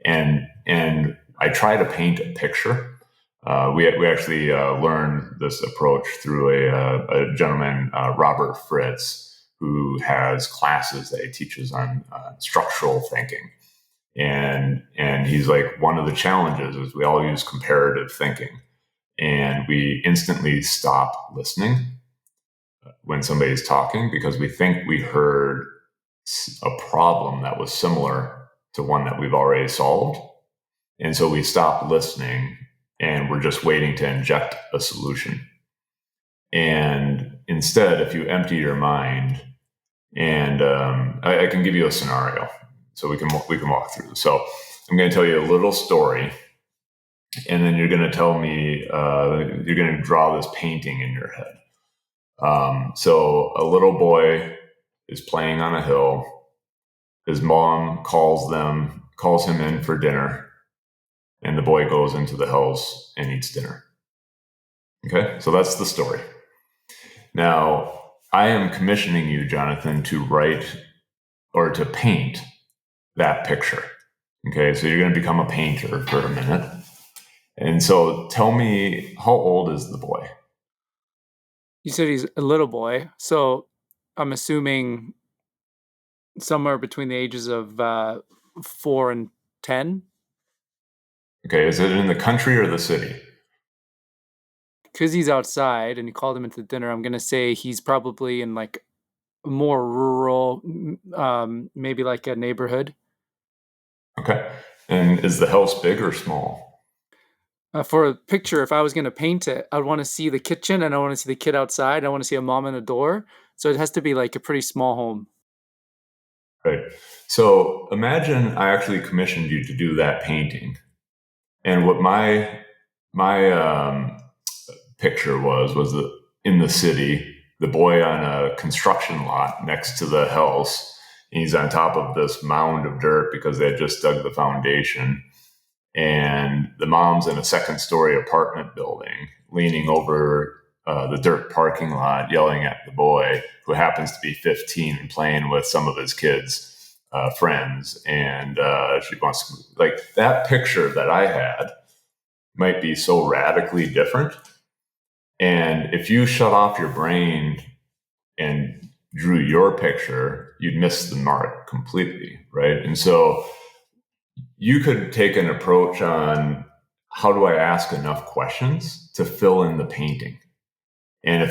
And I try to paint a picture. We actually learned this approach through a gentleman, Robert Fritz, who has classes that he teaches on structural thinking. And he's like, one of the challenges is we all use comparative thinking, and we instantly stop listening when somebody's talking because we think we heard a problem that was similar to one that we've already solved. And so we stop listening and we're just waiting to inject a solution. And instead, if you empty your mind, and I can give you a scenario so we can walk through this. So I'm going to tell you a little story, and then you're going to tell me, you're going to draw this painting in your head. So a little boy is playing on a hill. His mom calls him in for dinner, and the boy goes into the house and eats dinner. Okay, so that's the story. Now, I am commissioning you, Jonathan, to write or to paint that picture. Okay, so you're going to become a painter for a minute. And so tell me, how old is the boy? You said he's a little boy, so I'm assuming somewhere between the ages of 4 and 10. Okay, is it in the country or the city? Because he's outside and you called him into dinner, I'm going to say he's probably in like a more rural, maybe like a neighborhood. Okay. And is the house big or small? For a picture, if I was going to paint it, I'd want to see the kitchen and I want to see the kid outside. I want to see a mom and a door. So it has to be like a pretty small home. Right. So imagine I actually commissioned you to do that painting. And what my picture was that in the city, the boy on a construction lot next to the house, and he's on top of this mound of dirt because they had just dug the foundation. And the mom's in a second-story apartment building, leaning over the dirt parking lot, yelling at the boy, who happens to be 15 and playing with some of his kids' friends. And she wants to, like, that picture that I had might be so radically different. And if you shut off your brain and drew your picture, you'd miss the mark completely, right? And so you could take an approach on, how do I ask enough questions to fill in the painting? And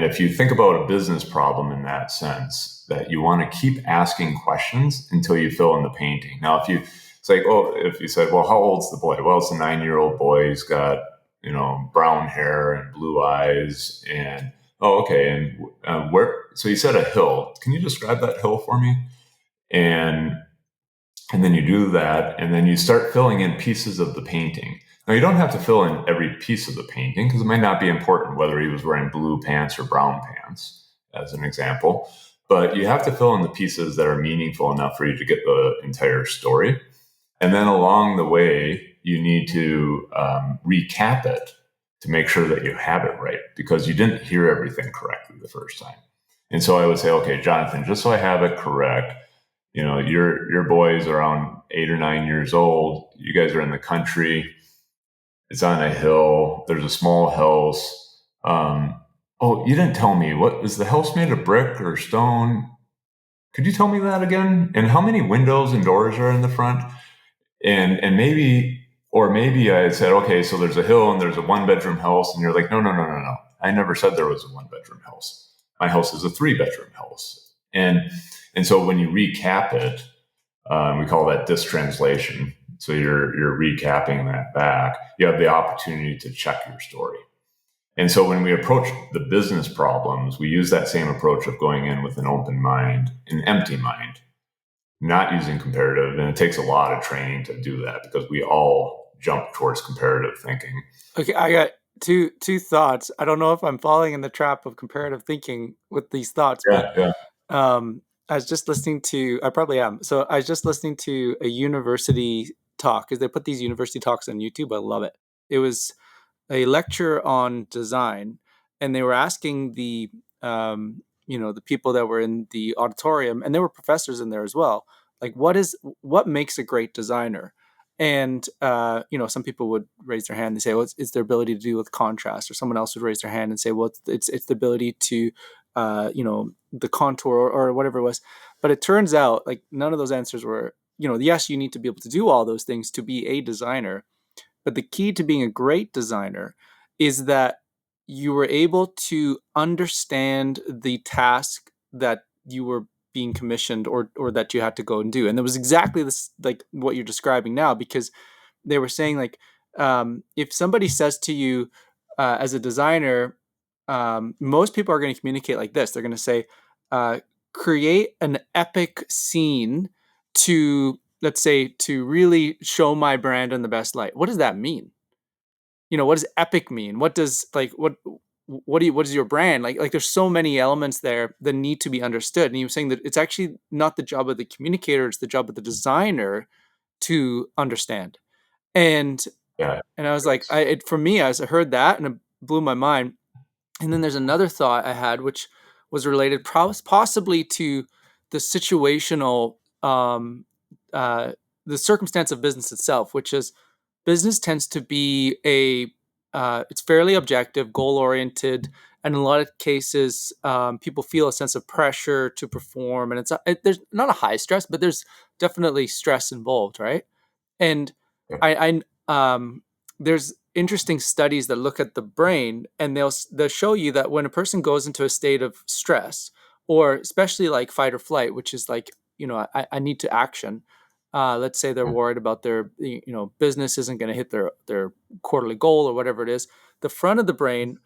if you think about a business problem in that sense, that you want to keep asking questions until you fill in the painting. Now, it's like, oh, if you said, well, how old's the boy? Well, it's a 9-year-old boy. He's got, brown hair and blue eyes. And, oh, okay. And so you said a hill. Can you describe that hill for me? And then you do that, and then you start filling in pieces of the painting. Now, you don't have to fill in every piece of the painting because it might not be important whether he was wearing blue pants or brown pants, as an example. But you have to fill in the pieces that are meaningful enough for you to get the entire story. And then along the way, you need to recap it to make sure that you have it right, because you didn't hear everything correctly the first time. And so I would say, okay, Jonathan, just so I have it correct, your boy's around 8 or 9 years old. You guys are in the country. It's on a hill. There's a small house. Oh, you didn't tell me. What is the house made of, brick or stone? Could you tell me that again? And how many windows and doors are in the front? And maybe I said, okay, so there's a hill and there's a 1-bedroom house, and you're like, no. I never said there was a 1-bedroom house. My house is a 3-bedroom house. And so when you recap it, we call that distranslation. So you're recapping that back. You have the opportunity to check your story. And so when we approach the business problems, we use that same approach of going in with an open mind, an empty mind, not using comparative. And it takes a lot of training to do that because we all jump towards comparative thinking. Okay, I got two thoughts. I don't know if I'm falling in the trap of comparative thinking with these thoughts, but I was just listening to, I probably am. So I was just listening to a university talk, because they put these university talks on YouTube. I love it. It was a lecture on design, and they were asking the people that were in the auditorium, and there were professors in there as well, like what makes a great designer. And some people would raise their hand and say, well, it's their ability to deal with contrast, or someone else would raise their hand and say, well, it's the ability to the contour, or whatever it was. But it turns out, like, none of those answers were, yes, you need to be able to do all those things to be a designer, but the key to being a great designer is that you were able to understand the task that you were being commissioned, or that you had to go and do. And it was exactly this, like what you're describing now, because they were saying, like, if somebody says to you, as a designer, most people are going to communicate like this. They're going to say, create an epic scene to, let's say, to really show my brand in the best light. What does that mean? What does epic mean? What does, like, what is your brand? Like there's so many elements there that need to be understood. And you were saying that it's actually not the job of the communicator, it's the job of the designer to understand. And Yeah. I was like, for me, as I heard that, and it blew my mind. And then there's another thought I had, which was related possibly to the situational, uh, the circumstance of business itself, which is, business tends to be it's fairly objective, goal oriented, and in a lot of cases, people feel a sense of pressure to perform, and there's not a high stress, but there's definitely stress involved, right? And Yeah. there's interesting studies that look at the brain, and they'll show you that when a person goes into a state of stress, or especially like fight or flight, which is like, I need to action. Let's say they're worried about their, business isn't going to hit their quarterly goal, or whatever it is. The front of the brain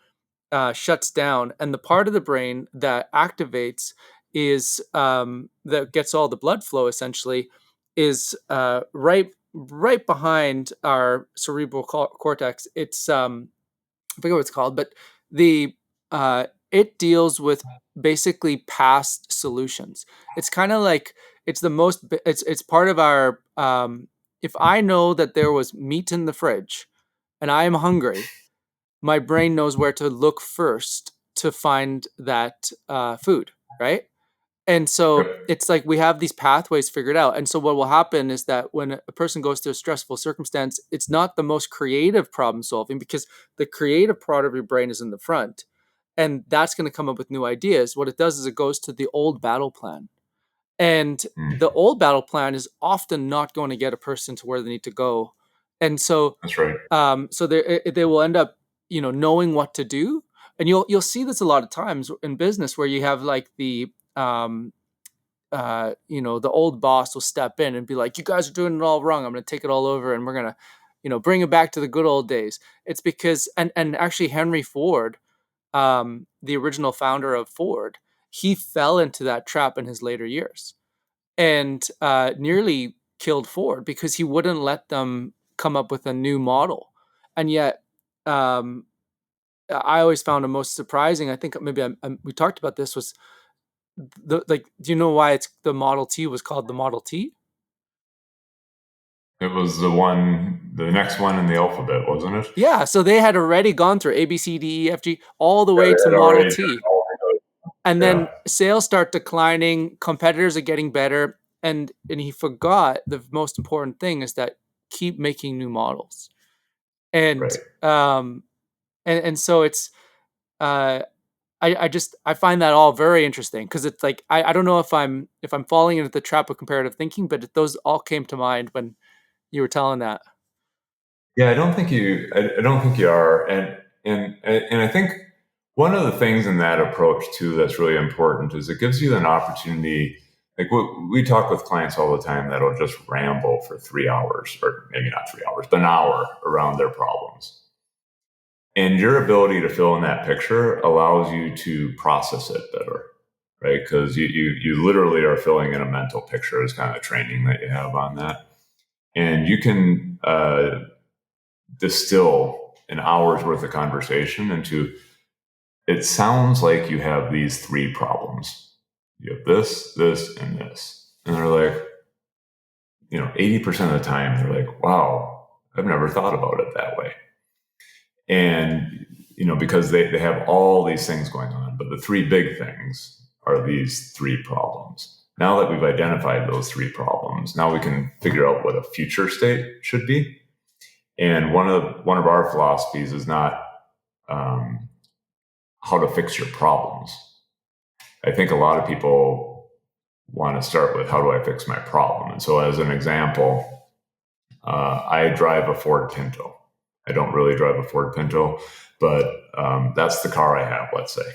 shuts down, and the part of the brain that activates is, that gets all the blood flow, essentially, is right behind our cerebral cortex. It's I forget what it's called, but the it deals with basically past solutions. It's kind of like, it's part of our, if I know that there was meat in the fridge and I am hungry, my brain knows where to look first to find that food, right? And so Yep. it's like we have these pathways figured out. And so what will happen is that when a person goes through a stressful circumstance, it's not the most creative problem solving, because the creative part of your brain is in the front. And that's going to come up with new ideas. What it does is it goes to the old battle plan. And the Mm. old battle plan is often not going to get a person to where they need to go. And so That's right. so they will end up, knowing what to do. And you'll see this a lot of times in business, where you have like um, the old boss will step in and be like, "You guys are doing it all wrong. I'm going to take it all over, and we're going to, bring it back to the good old days." It's because, and actually Henry Ford, the original founder of Ford, he fell into that trap in his later years, and nearly killed Ford because he wouldn't let them come up with a new model. And yet, um, I always found it most surprising. I think maybe we talked about this, was do you know why the Model T was called the Model T? It was the next one in the alphabet, wasn't it? Yeah, so they had already gone through A, B, C, D, E, F, G, all the Yeah, way they to had Model already done T. all of And it. Yeah. then sales start declining, competitors are getting better, and he forgot the most important thing is that keep making new models. And Right. so it's uh I find that all very interesting, because it's like, I don't know if I'm falling into the trap of comparative thinking, but those all came to mind when you were telling that. Yeah, I don't think you. I don't think you are, and I think one of the things in that approach too that's really important is it gives you an opportunity. Like we talk with clients all the time that'll just ramble for 3 hours, or maybe not 3 hours, but an hour around their problems. And your ability to fill in that picture allows you to process it better, right? Because you literally are filling in a mental picture is kind of the training that you have on that, and you can distill an hour's worth of conversation into, it sounds like you have these three problems. You have this, this, and this. And they're like, 80% of the time, they're like, wow, I've never thought about it that way. And, because they have all these things going on, but the three big things are these three problems. Now that we've identified those three problems, now we can figure out what a future state should be. And one of our philosophies is not how to fix your problems. I think a lot of people want to start with, how do I fix my problem? And so as an example, I drive a Ford Pinto. I don't really drive a Ford Pinto, but that's the car I have, let's say.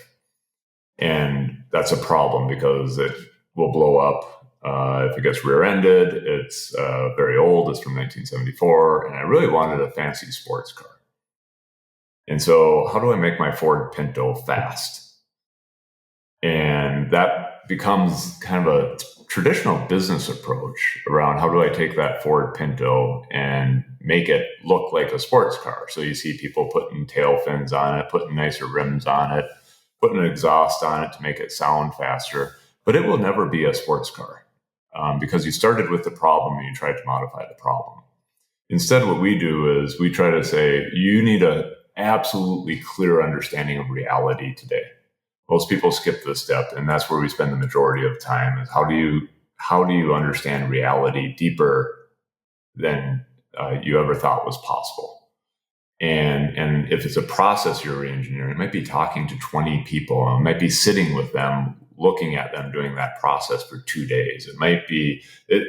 And that's a problem because it will blow up if it gets rear-ended. It's very old. It's from 1974. And I really wanted a fancy sports car. And so how do I make my Ford Pinto fast? And that becomes kind of a traditional business approach around, how do I take that Ford Pinto and make it look like a sports car? So you see people putting tail fins on it, putting nicer rims on it, putting an exhaust on it to make it sound faster, but it will never be a sports car because you started with the problem and you tried to modify the problem. Instead, what we do is we try to say, you need an absolutely clear understanding of reality today. Most people skip this step, and that's where we spend the majority of time, is how do you understand reality deeper than you ever thought was possible? And if it's a process you're re-engineering, it might be talking to 20 people. It might be sitting with them, looking at them doing that process for 2 days. It might be,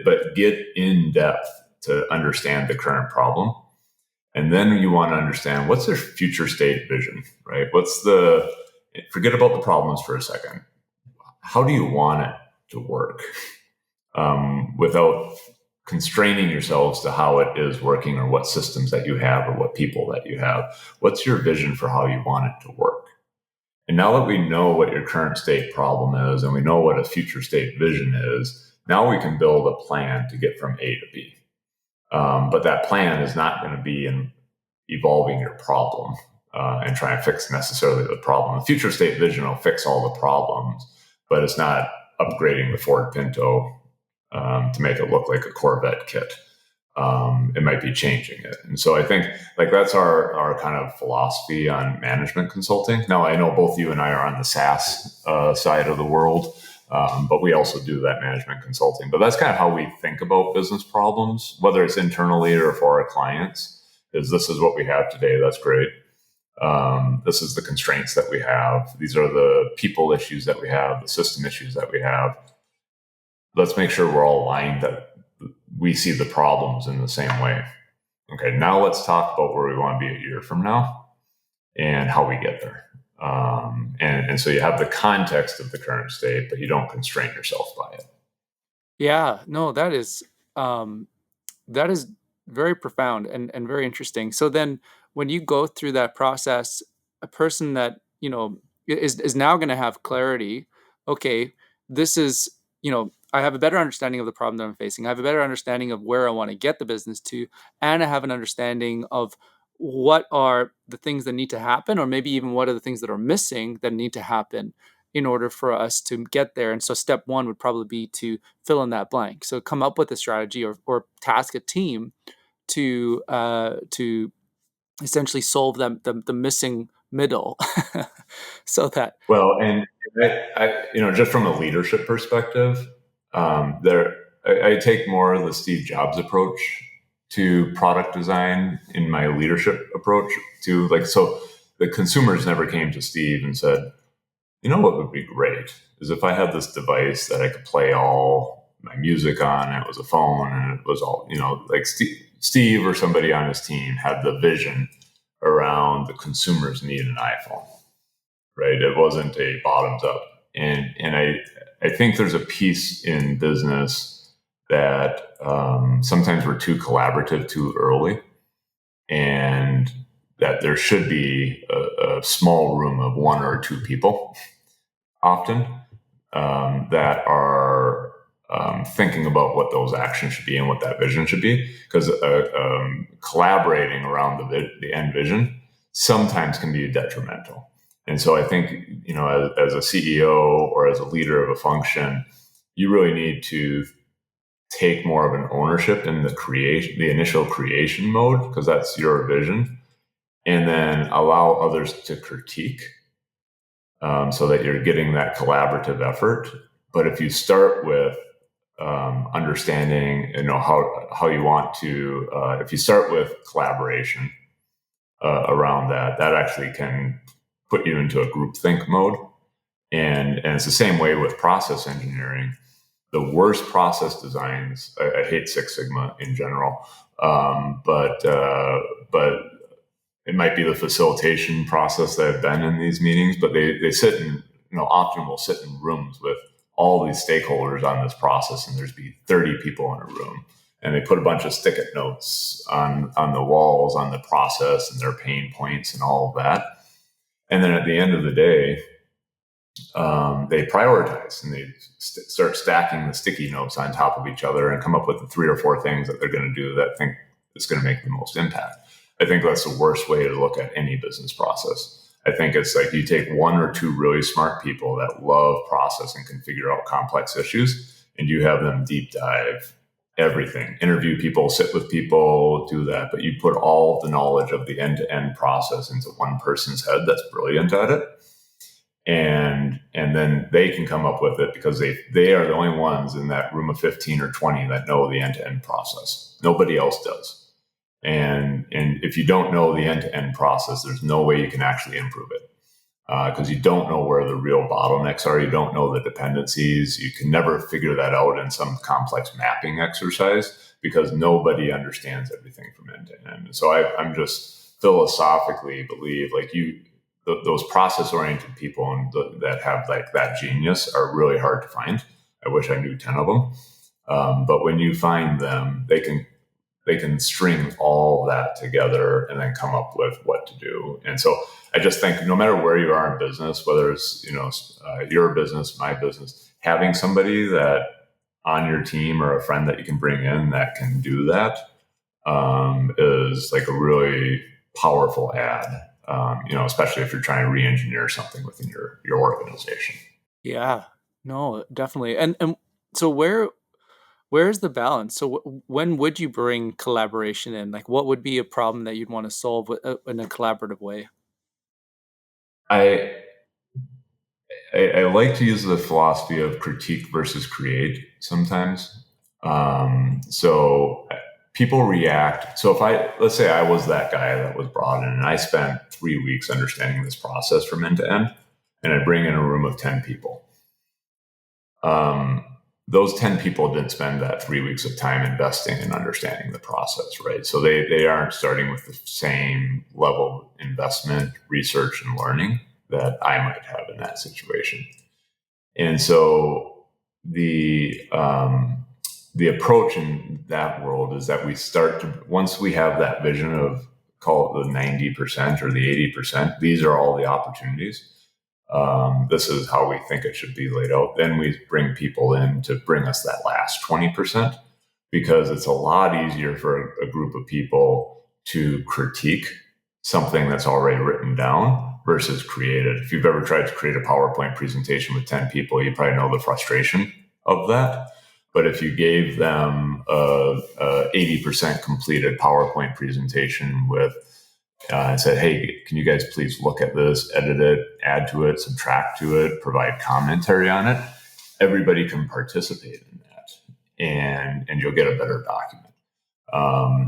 but get in depth to understand the current problem. And then you want to understand, what's their future state vision, right? Forget about the problems for a second. How do you want it to work without constraining yourselves to how it is working, or what systems that you have, or what people that you have? What's your vision for how you want it to work? And now that we know what your current state problem is, and we know what a future state vision is, now we can build a plan to get from A to B. But that plan is not going to be in evolving your problem and try and fix necessarily the problem. The future state vision will fix all the problems, but it's not upgrading the Ford Pinto to make it look like a Corvette kit. It might be changing it. And so I think that's our kind of philosophy on management consulting. Now, I know both you and I are on the SaaS side of the world, but we also do that management consulting. But that's kind of how we think about business problems, whether it's internally or for our clients, is this is what we have today. That's great. This is the constraints that we have. These are the people issues that we have, the system issues that we have. Let's make sure we're all aligned, that we see the problems in the same way. Okay, now let's talk about where we want to be a year from now and how we get there. And so you have the context of the current state, but you don't constrain yourself by it. Yeah, no, that is very profound and very interesting. So then when you go through that process, a person that, is now going to have clarity. Okay, this is, I have a better understanding of the problem that I'm facing. I have a better understanding of where I want to get the business to, and I have an understanding of what are the things that need to happen, or maybe even what are the things that are missing that need to happen in order for us to get there. And so step one would probably be to fill in that blank. So come up with a strategy or task a team to essentially solve the missing middle. So that, Well, and just from a leadership perspective, I take more of the Steve Jobs approach to product design in my leadership approach to so the consumers never came to Steve and said, what would be great is if I had this device that I could play all my music on. It was a phone, and it was all, Steve or somebody on his team had the vision around the consumers need an iPhone, right? It wasn't a bottoms up. And I think there's a piece in business that sometimes we're too collaborative too early, and that there should be a small room of one or two people often that are thinking about what those actions should be and what that vision should be. Because collaborating around the end vision sometimes can be detrimental. And so I think, as a CEO or as a leader of a function, you really need to take more of an ownership in the initial creation mode, because that's your vision. and then allow others to critique, so that you're getting that collaborative effort. But if you start with understanding, how you want to, if you start with collaboration around that, that actually can put you into a groupthink mode. And it's the same way with process engineering. The worst process designs, I hate Six Sigma in general, but it might be the facilitation process that I've been in these meetings, but they sit in, often will sit in rooms with all these stakeholders on this process, and there's be 30 people in a room. And they put a bunch of stick-it notes on the walls on the process and their pain points and all of that. And then at the end of the day, they prioritize, and they start stacking the sticky notes on top of each other and come up with the 3 or 4 things that they're going to do that think is going to make the most impact. I think that's the worst way to look at any business process. I think it's like you take 1 or 2 really smart people that love process and can figure out complex issues, and you have them deep dive everything, interview people, sit with people, do that. But you put all the knowledge of the end-to-end process into one person's head that's brilliant at it. And then they can come up with it because they are the only ones in that room of 15 or 20 that know the end-to-end process. Nobody else does. And if you don't know the end-to-end process, there's no way you can actually improve it, because you don't know where the real bottlenecks are. You don't know the dependencies. You can never figure that out in some complex mapping exercise because nobody understands everything from end to end. And so I'm just philosophically believe like those process-oriented people that have like that genius are really hard to find. I wish I knew 10 of them. But when you find them, they can string all that together and then come up with what to do. And so I just think no matter where you are in business, whether it's, your business, my business, having somebody that on your team or a friend that you can bring in that can do that is like a really powerful add, especially if you're trying to re-engineer something within your organization. Yeah, no, definitely. And so where's the balance? So when would you bring collaboration in? Like, what would be a problem that you'd want to solve in a collaborative way? I, I like to use the philosophy of critique versus create sometimes. So people react. So let's say I was that guy that was brought in and I spent 3 weeks understanding this process from end to end, and I bring in a room of 10 people. Those 10 people didn't spend that 3 weeks of time investing in understanding the process, right? So they aren't starting with the same level of investment, research, and learning that I might have in that situation. And so the approach in that world is that we start to, once we have that vision of, call it the 90% or the 80%, these are all the opportunities. This is how we think it should be laid out. Then we bring people in to bring us that last 20%, because it's a lot easier for a group of people to critique something that's already written down versus create it. If you've ever tried to create a PowerPoint presentation with 10 people, you probably know the frustration of that. But if you gave them a 80% completed PowerPoint presentation with and said, hey, can you guys please look at this, edit it, add to it, subtract to it, provide commentary on it, everybody can participate in that, and you'll get a better document.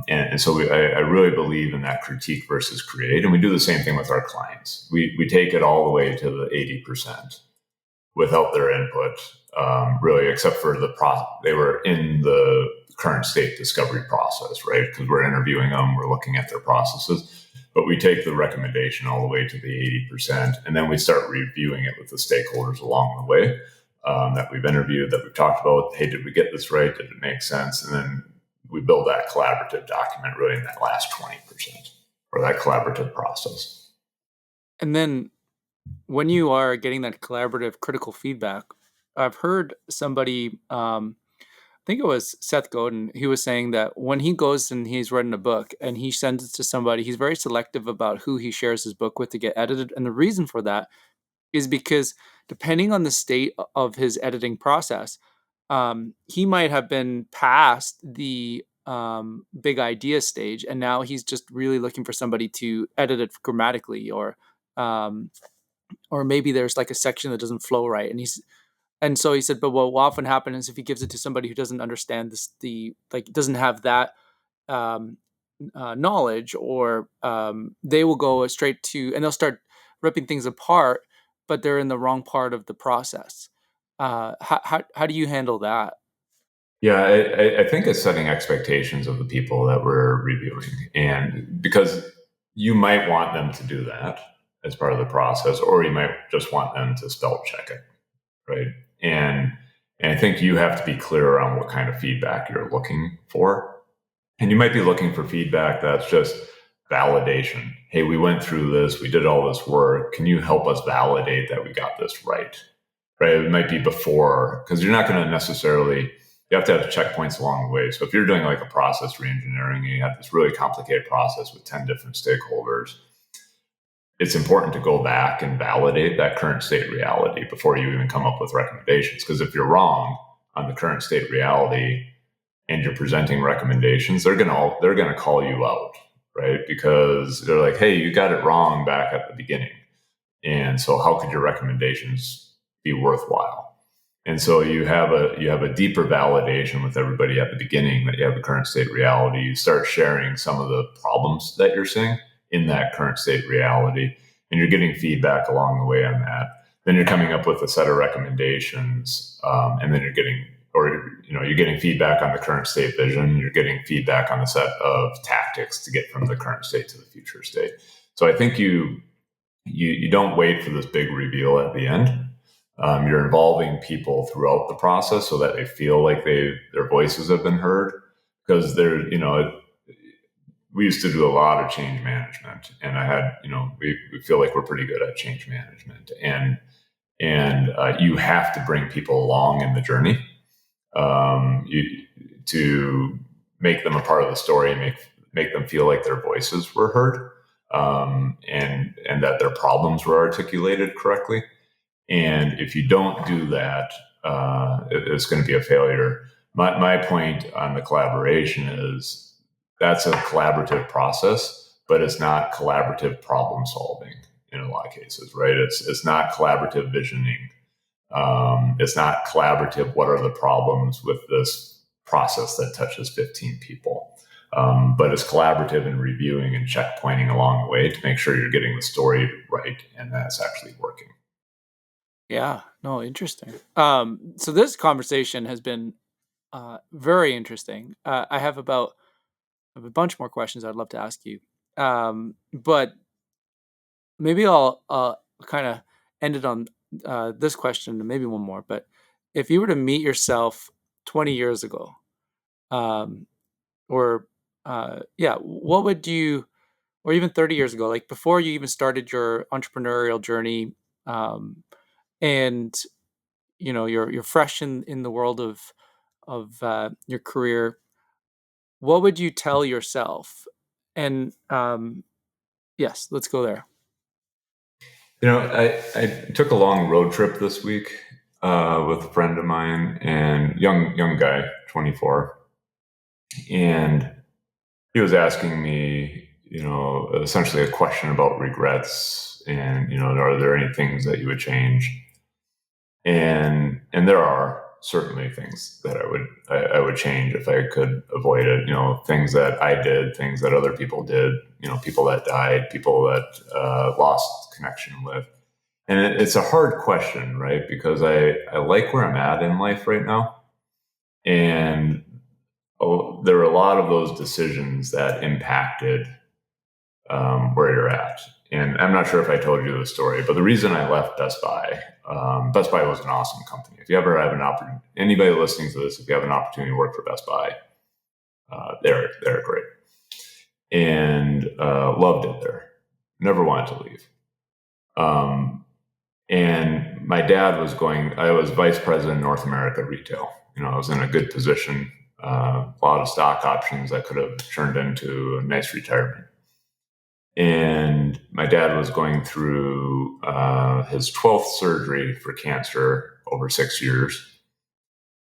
And so I really believe in that critique versus create. And we do the same thing with our clients. We take it all the way to the 80% without their input, really, except for they were in the current state discovery process, right? Because we're interviewing them, we're looking at their processes. But we take the recommendation all the way to the 80%, and then we start reviewing it with the stakeholders along the way that we've interviewed, that we've talked about. Hey, did we get this right? Did it make sense? And then we build that collaborative document really in that last 20% or that collaborative process. And then when you are getting that collaborative critical feedback, I've heard somebody, I think it was Seth Godin, he was saying that when he goes and he's written a book and he sends it to somebody, he's very selective about who he shares his book with to get edited. And the reason for that is because depending on the state of his editing process, he might have been past the big idea stage, and now he's just really looking for somebody to edit it grammatically, um, or maybe there's like a section that doesn't flow right, and so he said, but what will often happen is if he gives it to somebody who doesn't understand this, doesn't have that um, knowledge, or they will go straight to, and they'll start ripping things apart, but they're in the wrong part of the process. How do you handle that? Yeah, I think it's setting expectations of the people that we're reviewing. And because you might want them to do that as part of the process, or you might just want them to spell check it, right? And and I think you have to be clear on what kind of feedback you're looking for. And you might be looking for feedback that's just validation. Hey, we went through this, we did all this work. Can you help us validate that we got this right? Right? It might be before, because you're not going to necessarily, you have to have checkpoints along the way. So if you're doing like a process reengineering and you have this really complicated process with 10 different stakeholders, it's important to go back and validate that current state reality before you even come up with recommendations. Because if you're wrong on the current state reality, and you're presenting recommendations, they're gonna call you out, right? Because they're like, hey, you got it wrong back at the beginning, and so how could your recommendations be worthwhile? And so you have a deeper validation with everybody at the beginning that you have a current state reality. You start sharing some of the problems that you're seeing in that current state reality, and you're getting feedback along the way on that. Then you're coming up with a set of recommendations, and then you're getting feedback on the current state vision. You're getting feedback on the set of tactics to get from the current state to the future state. So I think you don't wait for this big reveal at the end. You're involving people throughout the process so that they feel like their voices have been heard. Because we used to do a lot of change management, and we feel like we're pretty good at change management, and you have to bring people along in the journey, you, to make them a part of the story, and make them feel like their voices were heard, and that their problems were articulated correctly. And if you don't do that, it's going to be a failure. My point on the collaboration is that's a collaborative process, but it's not collaborative problem solving in a lot of cases, right? It's not collaborative visioning. It's not collaborative. What are the problems with this process that touches 15 people? But it's collaborative in reviewing and checkpointing along the way to make sure you're getting the story right and that it's actually working. Yeah, no, interesting. So this conversation has been very interesting. I have a bunch more questions I'd love to ask you, but maybe I'll kind of end it on this question and maybe one more. But if you were to meet yourself 20 years ago, um, or yeah, what would you, or even 30 years ago, like before you even started your entrepreneurial journey, um, and you're fresh in the world of your career, what would you tell yourself? And yes, let's go there. I took a long road trip this week with a friend of mine, and young guy, 24, and he was asking me, essentially a question about regrets, and are there any things that you would change? And there are certainly things that I would change if I could avoid it. Things that I did, things that other people did. People that died, people that lost connection with. And it's a hard question, right? Because I like where I'm at in life right now, and there are a lot of those decisions that impacted where you're at. And I'm not sure if I told you the story, but the reason I left Best Buy was an awesome company. If you ever have an opportunity, anybody listening to this, if you have an opportunity to work for Best Buy, they're great, and loved it there. Never wanted to leave. And my dad I was vice president North America retail. I was in a good position, a lot of stock options that could have turned into a nice retirement. And my dad was going through his 12th surgery for cancer over 6 years.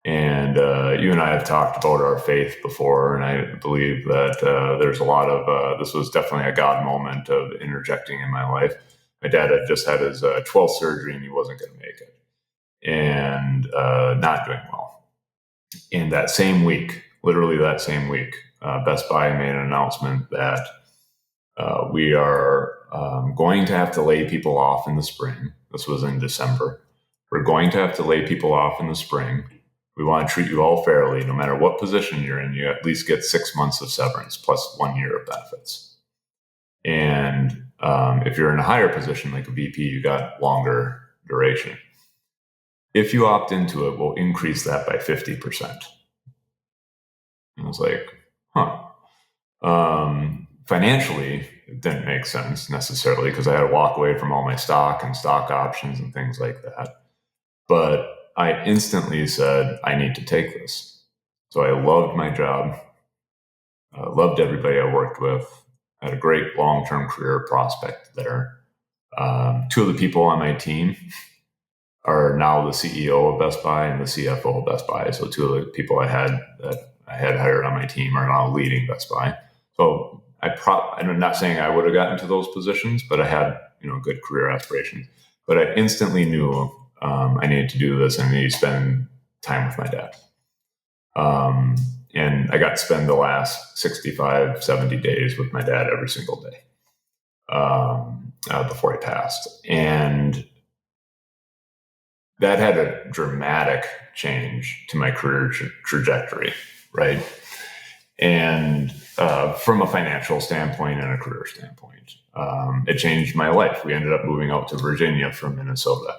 And you and I have talked about our faith before, and I believe that there's a lot of, this was definitely a God moment of interjecting in my life. My dad had just had his 12th surgery, and he wasn't going to make it, and not doing well. And that same week, literally that same week, Best Buy made an announcement that we are going to have to lay people off in the spring. This was in December. We're going to have to lay people off in the spring. We want to treat you all fairly. No matter what position you're in, you at least get 6 months of severance plus 1 year of benefits. And if you're in a higher position like a VP, you got longer duration. If you opt into it, we'll increase that by 50%. And I was like, huh. Financially, it didn't make sense necessarily because I had to walk away from all my stock and stock options and things like that. But I instantly said, I need to take this. So I loved my job, loved everybody I worked with, had a great long-term career prospect there. Two of the people on my team are now the CEO of Best Buy and the CFO of Best Buy. So two of the people I had hired on my team are now leading Best Buy. So I'm not saying I would have gotten to those positions, but I had good career aspirations. But I instantly knew I needed to do this and I needed to spend time with my dad. And I got to spend the last 65, 70 days with my dad every single day before he passed. And that had a dramatic change to my career trajectory, right? And from a financial standpoint and a career standpoint, it changed my life. We ended up moving out to Virginia from Minnesota.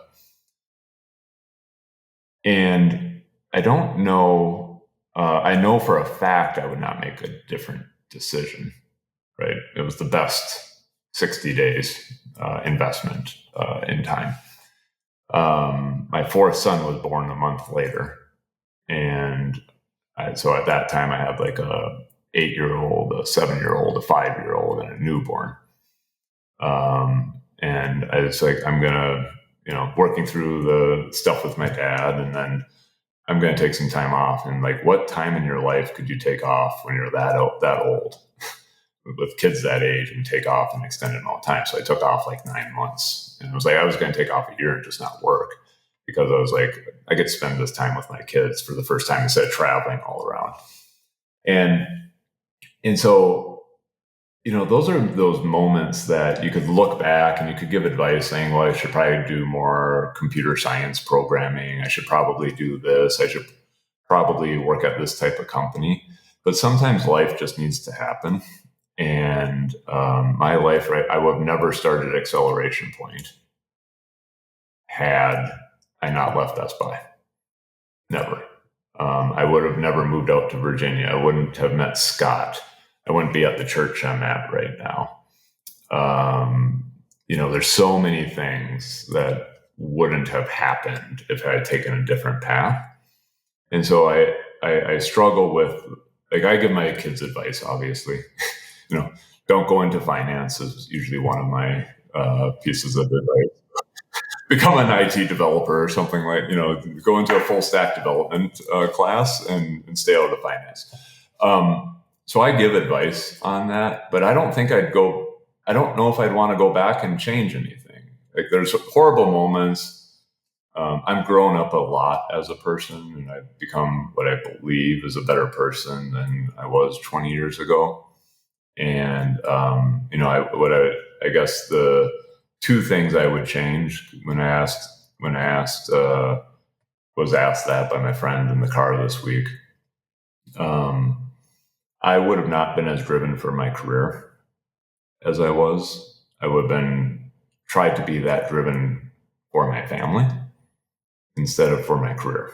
And I don't know, I know for a fact I would not make a different decision, right? It was the best 60 days investment in time. My fourth son was born a month later. And so at that time I had like a 8-year-old, a 7-year-old, a 5-year-old, and a newborn. And I was like, I'm going to, working through the stuff with my dad, and then I'm going to take some time off. And like, what time in your life could you take off when you're that old with kids that age and take off an extended amount of time? So I took off like 9 months, and I was going to take off a year and just not work, because I was like, I could spend this time with my kids for the first time instead of traveling all around. And so, those are those moments that you could look back and you could give advice saying, well, I should probably do more computer science programming. I should probably do this. I should probably work at this type of company. But sometimes life just needs to happen. And my life, right, I would have never started Acceleration Point had I not left Best Buy. Never. I would have never moved out to Virginia. I wouldn't have met Scott. I wouldn't be at the church I'm at right now. There's so many things that wouldn't have happened if I had taken a different path. And so I struggle with, like, I give my kids advice, obviously. Don't go into finance is usually one of my pieces of advice. Become an IT developer or something like, go into a full stack development class and stay out of finance. So I give advice on that, but I don't know if I'd want to go back and change anything. Like, there's horrible moments. I'm grown up a lot as a person, and I've become what I believe is a better person than I was 20 years ago. And, I guess the two things I would change was asked that by my friend in the car this week. I would have not been as driven for my career as I was. I would have tried to be that driven for my family instead of for my career.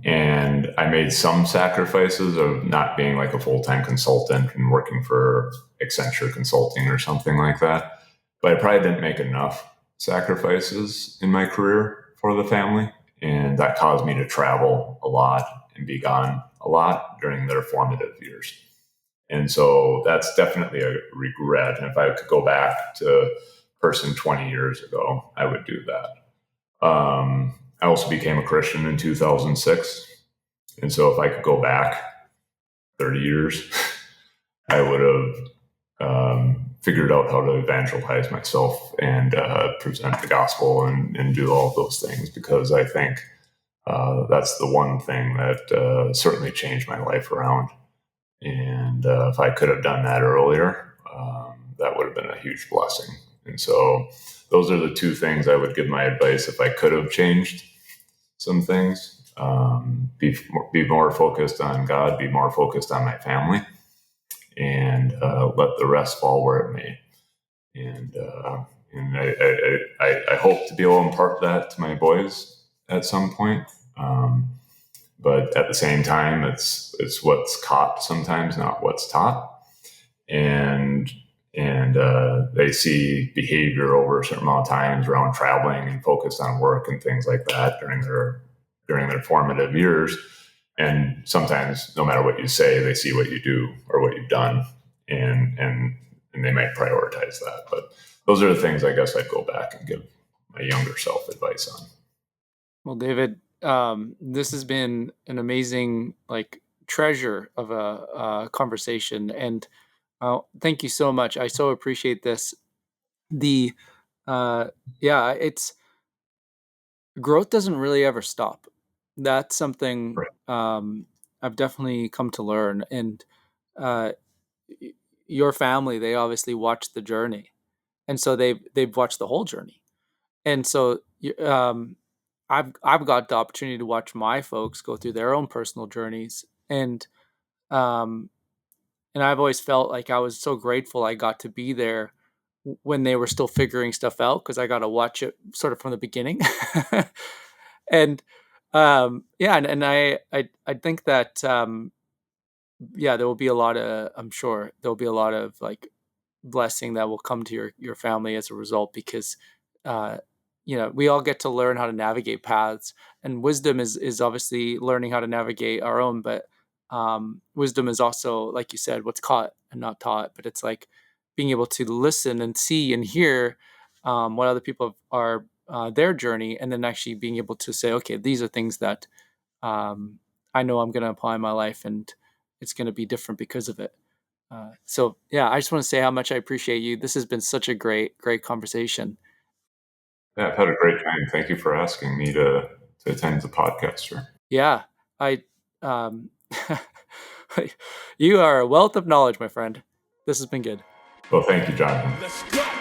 And I made some sacrifices of not being like a full-time consultant and working for Accenture Consulting or something like that. But I probably didn't make enough sacrifices in my career for the family. And that caused me to travel a lot and be gone a lot during their formative years. And so that's definitely a regret. And if I could go back to person 20 years ago, I would do that. I also became a Christian in 2006. And so if I could go back 30 years, I would have figured out how to evangelize myself and present the gospel and do all of those things, because I think that's the one thing that certainly changed my life around. And if I could have done that earlier, that would have been a huge blessing. And so those are the two things I would give my advice if I could have changed some things. Be more focused on God, be more focused on my family, and let the rest fall where it may. And I hope to be able to impart that to my boys at some point. But at the same time, it's what's caught sometimes, not what's taught. And they see behavior over a certain amount of times around traveling and focused on work and things like that during their formative years. And sometimes, no matter what you say, they see what you do or what you've done, and they might prioritize that. But those are the things I guess I'd go back and give my younger self advice on. Well, David, this has been an amazing treasure of a conversation, and thank you so much. I so appreciate this. The yeah, it's growth doesn't really ever stop. That's something Right. I've definitely come to learn. And uh, your family, they obviously watched the journey, and so they've watched the whole journey. And so I've got the opportunity to watch my folks go through their own personal journeys, um, and I've always felt like I was so grateful I got to be there when they were still figuring stuff out, because I got to watch it sort of from the beginning. And yeah, and I think that yeah, there will be a lot of, I'm sure there'll be a lot of blessing that will come to your family as a result, because uh, we all get to learn how to navigate paths, and wisdom is obviously learning how to navigate our own. But wisdom is also, like you said, what's caught and not taught. But it's like being able to listen and see and hear what other people are their journey, and then actually being able to say, okay, these are things that I know I'm going to apply in my life, and it's going to be different because of it. So yeah, I just want to say how much I appreciate you. This has been such a great conversation. Yeah, I've had a great time. Thank you for asking me to attend the podcast, sir. Yeah, I, um, you are a wealth of knowledge, my friend. This has been good. Well, thank you, Jonathan. Let's go.